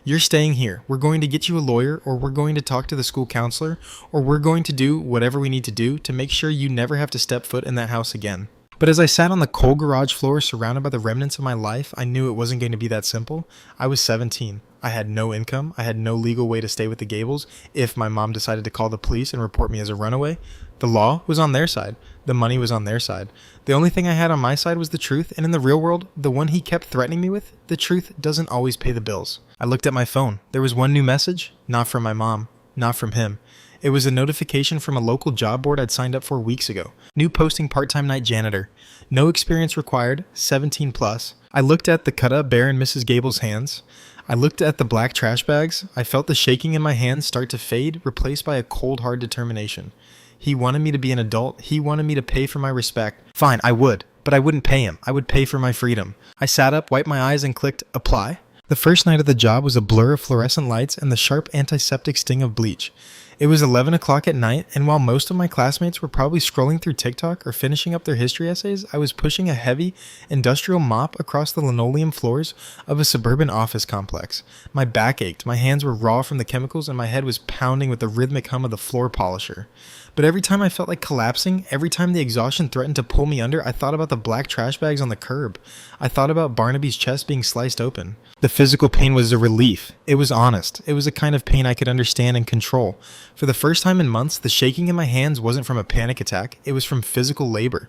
You're staying here. We're going to get you a lawyer, or we're going to talk to the school counselor, or we're going to do whatever we need to do to make sure you never have to step foot in that house again." But as I sat on the cold garage floor surrounded by the remnants of my life, I knew it wasn't going to be that simple. I was 17. I had no income. I had no legal way to stay with the Gables if my mom decided to call the police and report me as a runaway. The law was on their side. The money was on their side. The only thing I had on my side was the truth, and in the real world, the one he kept threatening me with, the truth doesn't always pay the bills. I looked at my phone. There was one new message, not from my mom, not from him. It was a notification from a local job board I'd signed up for weeks ago. New posting, part-time night janitor. No experience required, 17 plus. I looked at the cut-up Bear and Mrs. Gable's hands. I looked at the black trash bags. I felt the shaking in my hands start to fade, replaced by a cold, hard determination. He wanted me to be an adult. He wanted me to pay for my respect. Fine, I would, but I wouldn't pay him. I would pay for my freedom. I sat up, wiped my eyes, and clicked apply. The first night of the job was a blur of fluorescent lights and the sharp antiseptic sting of bleach. It was 11 o'clock at night, and while most of my classmates were probably scrolling through TikTok or finishing up their history essays, I was pushing a heavy, industrial mop across the linoleum floors of a suburban office complex. My back ached, my hands were raw from the chemicals, and my head was pounding with the rhythmic hum of the floor polisher. But every time I felt like collapsing, every time the exhaustion threatened to pull me under, I thought about the black trash bags on the curb. I thought about Barnaby's chest being sliced open. The physical pain was a relief. It was honest. It was a kind of pain I could understand and control. For the first time in months, the shaking in my hands wasn't from a panic attack. It was from physical labor.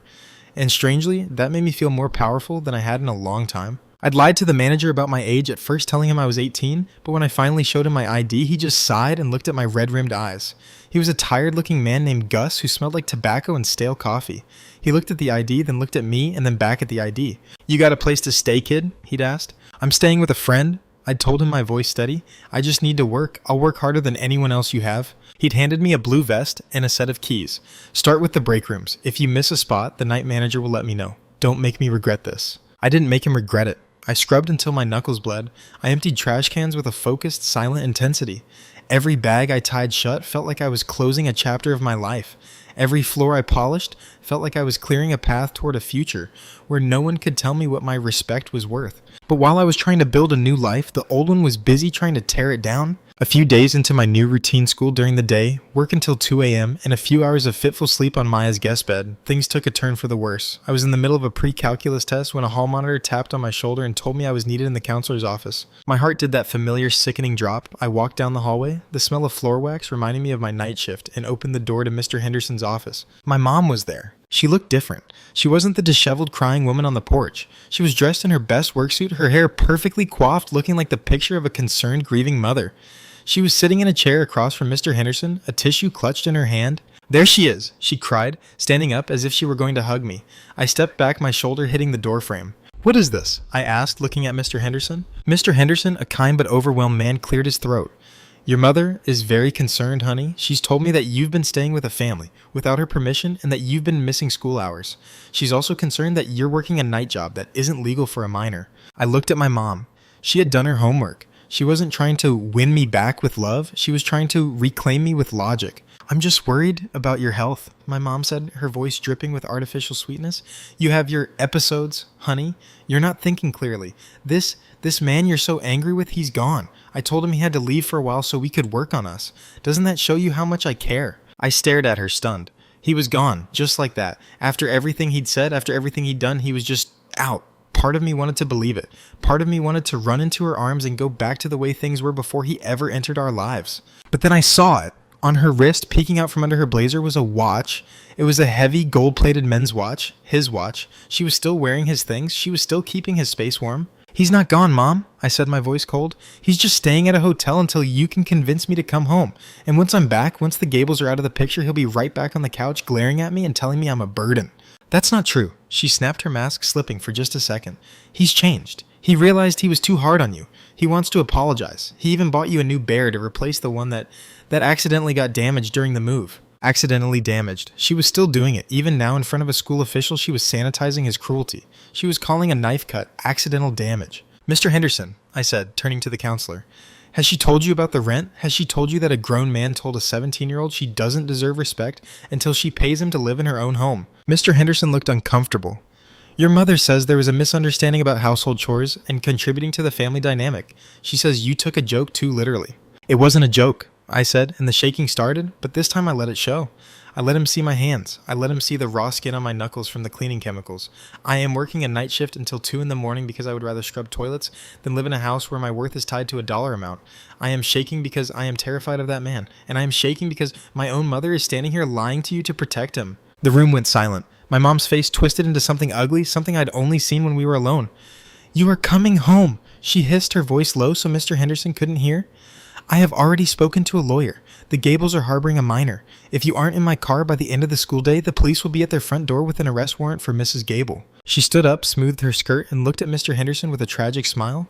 And strangely, that made me feel more powerful than I had in a long time. I'd lied to the manager about my age, at first telling him I was 18, but when I finally showed him my ID, he just sighed and looked at my red-rimmed eyes. He was a tired-looking man named Gus who smelled like tobacco and stale coffee. He looked at the ID, then looked at me, and then back at the ID. "You got a place to stay, kid?" he'd asked. "I'm staying with a friend." I'd told him, my voice steady. "I just need to work. I'll work harder than anyone else you have." He'd handed me a blue vest and a set of keys. "Start with the break rooms. If you miss a spot, the night manager will let me know. Don't make me regret this." I didn't make him regret it. I scrubbed until my knuckles bled. I emptied trash cans with a focused, silent intensity. Every bag I tied shut felt like I was closing a chapter of my life. Every floor I polished felt like I was clearing a path toward a future where no one could tell me what my respect was worth. But while I was trying to build a new life, the old one was busy trying to tear it down. A few days into my new routine school during the day, work until 2 a.m., and a few hours of fitful sleep on Maya's guest bed, things took a turn for the worse. I was in the middle of a pre-calculus test when a hall monitor tapped on my shoulder and told me I was needed in the counselor's office. My heart did that familiar sickening drop. I walked down the hallway, the smell of floor wax reminding me of my night shift, and opened the door to Mr. Henderson's office. My mom was there. She looked different. She wasn't the disheveled crying woman on the porch. She was dressed in her best worksuit, her hair perfectly coiffed, looking like the picture of a concerned, grieving mother. She was sitting in a chair across from Mr. Henderson, a tissue clutched in her hand. "There she is," she cried, standing up as if she were going to hug me. I stepped back, my shoulder hitting the doorframe. "What is this?" I asked, looking at Mr. Henderson. Mr. Henderson, a kind but overwhelmed man, cleared his throat. "Your mother is very concerned, honey. She's told me that you've been staying with a family without her permission and that you've been missing school hours. She's also concerned that you're working a night job that isn't legal for a minor." I looked at my mom. She had done her homework. She wasn't trying to win me back with love. She was trying to reclaim me with logic. "I'm just worried about your health," my mom said, her voice dripping with artificial sweetness. "You have your episodes, honey. You're not thinking clearly. This man you're so angry with, he's gone. I told him he had to leave for a while so we could work on us. Doesn't that show you how much I care?" I stared at her, stunned. He was gone, just like that. After everything he'd said, after everything he'd done, he was just out. Part of me wanted to believe it. Part of me wanted to run into her arms and go back to the way things were before he ever entered our lives. But then I saw it. On her wrist, peeking out from under her blazer, was a watch. It was a heavy, gold-plated men's watch. His watch. She was still wearing his things. She was still keeping his space warm. "He's not gone, Mom," I said, my voice cold. "He's just staying at a hotel until you can convince me to come home. And once I'm back, once the Gables are out of the picture, he'll be right back on the couch glaring at me and telling me I'm a burden." "That's not true." She snapped her mask, slipping for just a second. "He's changed. He realized he was too hard on you. He wants to apologize. He even bought you a new bear to replace the one that accidentally got damaged during the move." Accidentally damaged. She was still doing it. Even now, in front of a school official, she was sanitizing his cruelty. She was calling a knife cut accidental damage. "Mr. Henderson," I said, turning to the counselor, "has she told you about the rent? Has she told you that a grown man told a 17-year-old she doesn't deserve respect until she pays him to live in her own home?" Mr. Henderson looked uncomfortable. "Your mother says there was a misunderstanding about household chores and contributing to the family dynamic. She says you took a joke too literally." "It wasn't a joke," I said, and the shaking started, but this time I let it show. I let him see my hands. I let him see the raw skin on my knuckles from the cleaning chemicals. I am working a night shift until 2 in the morning because I would rather scrub toilets than live in a house where my worth is tied to a dollar amount. I am shaking because I am terrified of that man. And I am shaking because my own mother is standing here lying to you to protect him. The room went silent. My mom's face twisted into something ugly, something I'd only seen when we were alone. "You are coming home," she hissed, her voice low so Mr. Henderson couldn't hear. "I have already spoken to a lawyer. The Gables are harboring a minor. If you aren't in my car by the end of the school day, the police will be at their front door with an arrest warrant for Mrs. Gable." She stood up, smoothed her skirt, and looked at Mr. Henderson with a tragic smile.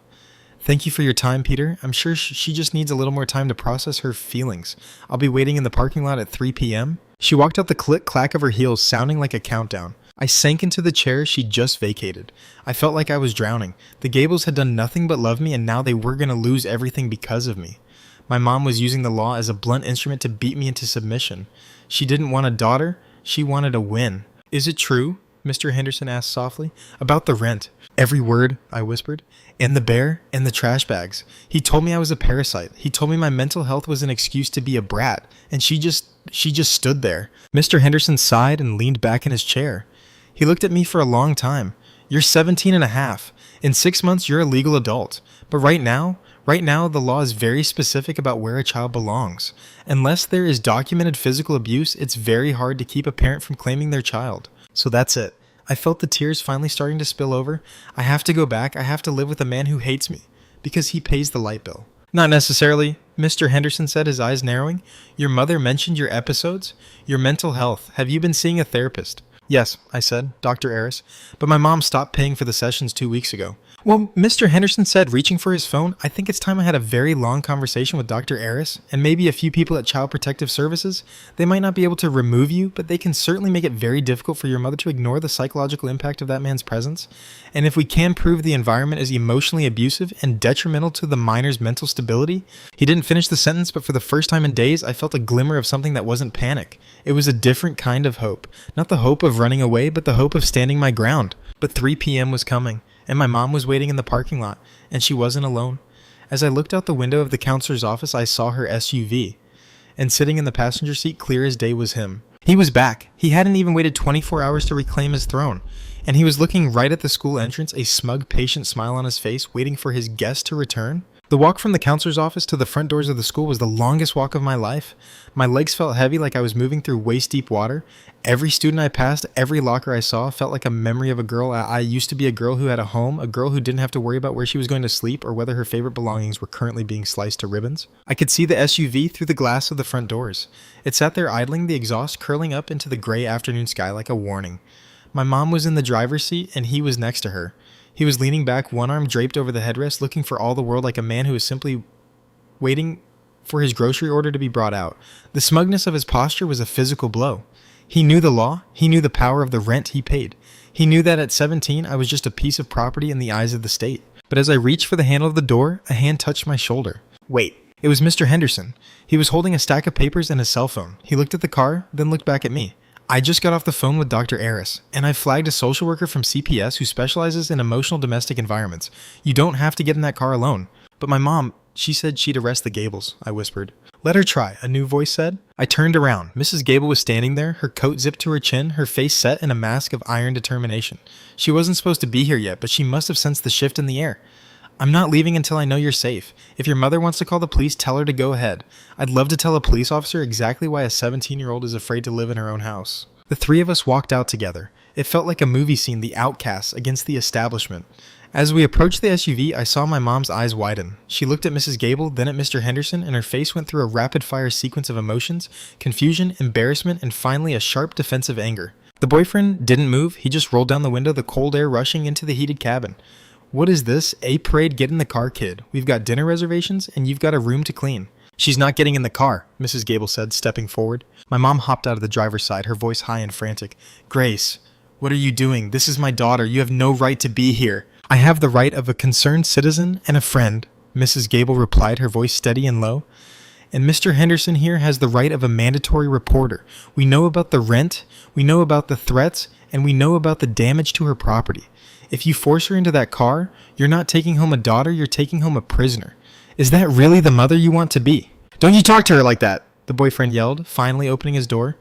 "Thank you for your time, Peter. I'm sure she just needs a little more time to process her feelings. I'll be waiting in the parking lot at 3 p.m. She walked out, the click-clack of her heels sounding like a countdown. I sank into the chair she'd just vacated. I felt like I was drowning. The Gables had done nothing but love me, and now they were going to lose everything because of me. My mom was using the law as a blunt instrument to beat me into submission. She didn't want a daughter. She wanted a win. "Is it true?" Mr. Henderson asked softly. "About the rent." "Every word," I whispered. "And the bear, and the trash bags. He told me I was a parasite. He told me my mental health was an excuse to be a brat. And she just stood there." Mr. Henderson sighed and leaned back in his chair. He looked at me for a long time. "You're 17 and a half. In 6 months, you're a legal adult. But right now, the law is very specific about where a child belongs. Unless there is documented physical abuse, it's very hard to keep a parent from claiming their child. So that's it." I felt the tears finally starting to spill over. "I have to go back. I have to live with a man who hates me because he pays the light bill." "Not necessarily," Mr. Henderson said, his eyes narrowing. "Your mother mentioned your episodes, your mental health. Have you been seeing a therapist?" "Yes," I said, "Dr. Aris, but my mom stopped paying for the sessions 2 weeks ago." "Well," Mr. Henderson said, reaching for his phone, "I think it's time I had a very long conversation with Dr. Aris and maybe a few people at Child Protective Services. They might not be able to remove you, but they can certainly make it very difficult for your mother to ignore the psychological impact of that man's presence. And if we can prove the environment is emotionally abusive and detrimental to the minor's mental stability." He didn't finish the sentence, but for the first time in days, I felt a glimmer of something that wasn't panic. It was a different kind of hope. Not the hope of running away, but the hope of standing my ground. But 3 p.m. was coming, and my mom was waiting in the parking lot, and she wasn't alone. As I looked out the window of the counselor's office, I saw her SUV, and sitting in the passenger seat clear as day was him. He was back. He hadn't even waited 24 hours to reclaim his throne, and he was looking right at the school entrance, a smug, patient smile on his face, waiting for his guest to return. The walk from the counselor's office to the front doors of the school was the longest walk of my life. My legs felt heavy like I was moving through waist-deep water. Every student I passed, every locker I saw felt like a memory of a girl. I used to be a girl who had a home, a girl who didn't have to worry about where she was going to sleep or whether her favorite belongings were currently being sliced to ribbons. I could see the SUV through the glass of the front doors. It sat there idling, the exhaust curling up into the gray afternoon sky like a warning. My mom was in the driver's seat, and he was next to her. He was leaning back, one arm draped over the headrest, looking for all the world like a man who was simply waiting for his grocery order to be brought out. The smugness of his posture was a physical blow. He knew the law. He knew the power of the rent he paid. He knew that at 17, I was just a piece of property in the eyes of the state. But as I reached for the handle of the door, a hand touched my shoulder. "Wait." It was Mr. Henderson. He was holding a stack of papers and a cell phone. He looked at the car, then looked back at me. "I just got off the phone with Dr. Aris, and I flagged a social worker from CPS who specializes in emotional domestic environments. You don't have to get in that car alone." "But my mom, she said she'd arrest the Gables," I whispered. "Let her try," a new voice said. I turned around. Mrs. Gable was standing there, her coat zipped to her chin, her face set in a mask of iron determination. She wasn't supposed to be here yet, but she must have sensed the shift in the air. "I'm not leaving until I know you're safe. If your mother wants to call the police, tell her to go ahead. I'd love to tell a police officer exactly why a 17-year-old is afraid to live in her own house." The three of us walked out together. It felt like a movie scene, the outcasts against the establishment. As we approached the SUV, I saw my mom's eyes widen. She looked at Mrs. Gable, then at Mr. Henderson, and her face went through a rapid-fire sequence of emotions, confusion, embarrassment, and finally a sharp defensive anger. The boyfriend didn't move. He just rolled down the window, the cold air rushing into the heated cabin. "What is this? A parade? Get in the car, kid. We've got dinner reservations, and you've got a room to clean." "She's not getting in the car," Mrs. Gable said, stepping forward. My mom hopped out of the driver's side, her voice high and frantic. "Grace, what are you doing? This is my daughter. You have no right to be here." "I have the right of a concerned citizen and a friend," Mrs. Gable replied, her voice steady and low. "And Mr. Henderson here has the right of a mandatory reporter. We know about the rent, we know about the threats, and we know about the damage to her property. If you force her into that car, you're not taking home a daughter, you're taking home a prisoner. Is that really the mother you want to be?" "Don't you talk to her like that," the boyfriend yelled, finally opening his door.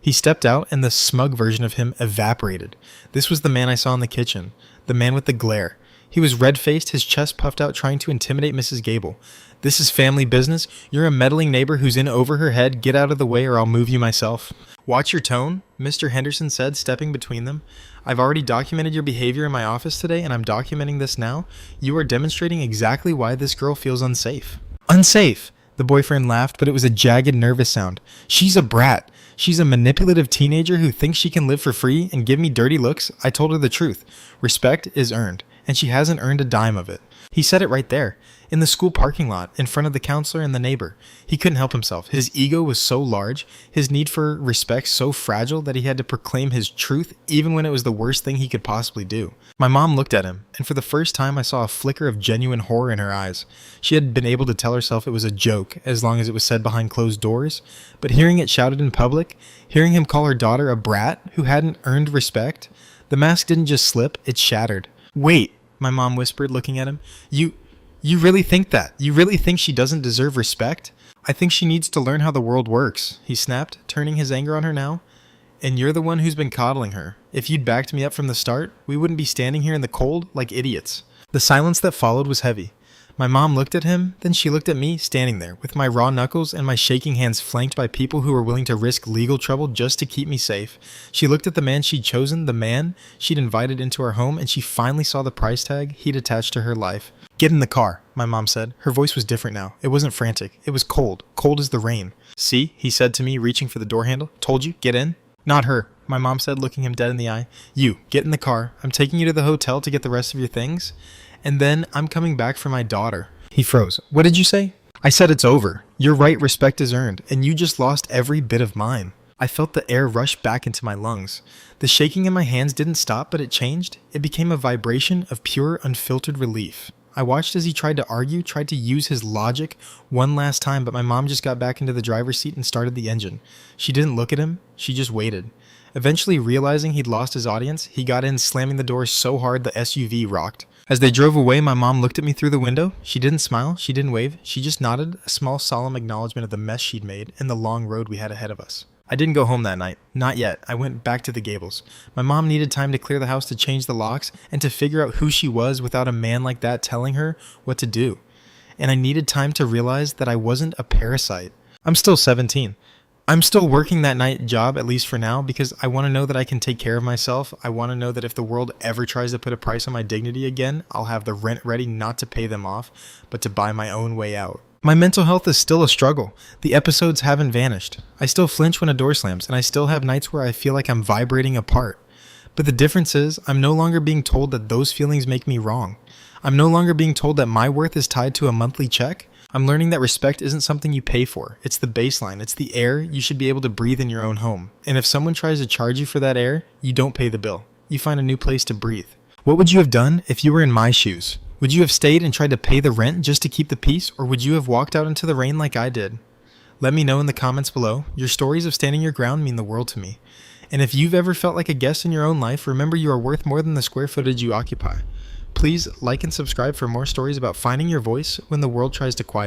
He stepped out and the smug version of him evaporated. This was the man I saw in the kitchen. The man with the glare. He was red-faced, his chest puffed out, trying to intimidate Mrs. Gable. This is family business. You're a meddling neighbor who's in over her head. Get out of the way or I'll move you myself. Watch your tone, Mr. Henderson said, stepping between them. I've already documented your behavior in my office today, and I'm documenting this now. You are demonstrating exactly why this girl feels unsafe. Unsafe! The boyfriend laughed, but it was a jagged, nervous sound. She's a brat. She's a manipulative teenager who thinks she can live for free and give me dirty looks. I told her the truth. Respect is earned, and she hasn't earned a dime of it. He said it right there, in the school parking lot, in front of the counselor and the neighbor. He couldn't help himself. His ego was so large, his need for respect so fragile that he had to proclaim his truth even when it was the worst thing he could possibly do. My mom looked at him, and for the first time I saw a flicker of genuine horror in her eyes. She had been able to tell herself it was a joke as long as it was said behind closed doors, but hearing it shouted in public, hearing him call her daughter a brat who hadn't earned respect, the mask didn't just slip, it shattered. Wait, my mom whispered, looking at him. You really think that? You really think she doesn't deserve respect? I think she needs to learn how the world works, he snapped, turning his anger on her now. And you're the one who's been coddling her. If you'd backed me up from the start, we wouldn't be standing here in the cold like idiots. The silence that followed was heavy. My mom looked at him, then she looked at me, standing there, with my raw knuckles and my shaking hands flanked by people who were willing to risk legal trouble just to keep me safe. She looked at the man she'd chosen, the man she'd invited into our home, and she finally saw the price tag he'd attached to her life. Get in the car, my mom said. Her voice was different now. It wasn't frantic. It was cold. Cold as the rain. See, he said to me, reaching for the door handle. Told you, get in. Not her, my mom said, looking him dead in the eye. You, get in the car. I'm taking you to the hotel to get the rest of your things. And then I'm coming back for my daughter. He froze. What did you say? I said it's over. Your right, respect is earned, and you just lost every bit of mine. I felt the air rush back into my lungs. The shaking in my hands didn't stop, but it changed. It became a vibration of pure, unfiltered relief. I watched as he tried to argue, tried to use his logic one last time, but my mom just got back into the driver's seat and started the engine. She didn't look at him. She just waited. Eventually, realizing he'd lost his audience, he got in, slamming the door so hard the SUV rocked. As they drove away, my mom looked at me through the window. She didn't smile. She didn't wave. She just nodded, a small, solemn acknowledgement of the mess she'd made and the long road we had ahead of us. I didn't go home that night. Not yet. I went back to the Gables. My mom needed time to clear the house, to change the locks, and to figure out who she was without a man like that telling her what to do. And I needed time to realize that I wasn't a parasite. I'm still 17. I'm still working that night job, at least for now, because I want to know that I can take care of myself. I want to know that if the world ever tries to put a price on my dignity again, I'll have the rent ready not to pay them off, but to buy my own way out. My mental health is still a struggle. The episodes haven't vanished. I still flinch when a door slams, and I still have nights where I feel like I'm vibrating apart. But the difference is, I'm no longer being told that those feelings make me wrong. I'm no longer being told that my worth is tied to a monthly check. I'm learning that respect isn't something you pay for. It's the baseline. It's the air you should be able to breathe in your own home. And if someone tries to charge you for that air, you don't pay the bill. You find a new place to breathe. What would you have done if you were in my shoes? Would you have stayed and tried to pay the rent just to keep the peace, or would you have walked out into the rain like I did? Let me know in the comments below. Your stories of standing your ground mean the world to me. And if you've ever felt like a guest in your own life, remember you are worth more than the square footage you occupy. Please like and subscribe for more stories about finding your voice when the world tries to quiet you.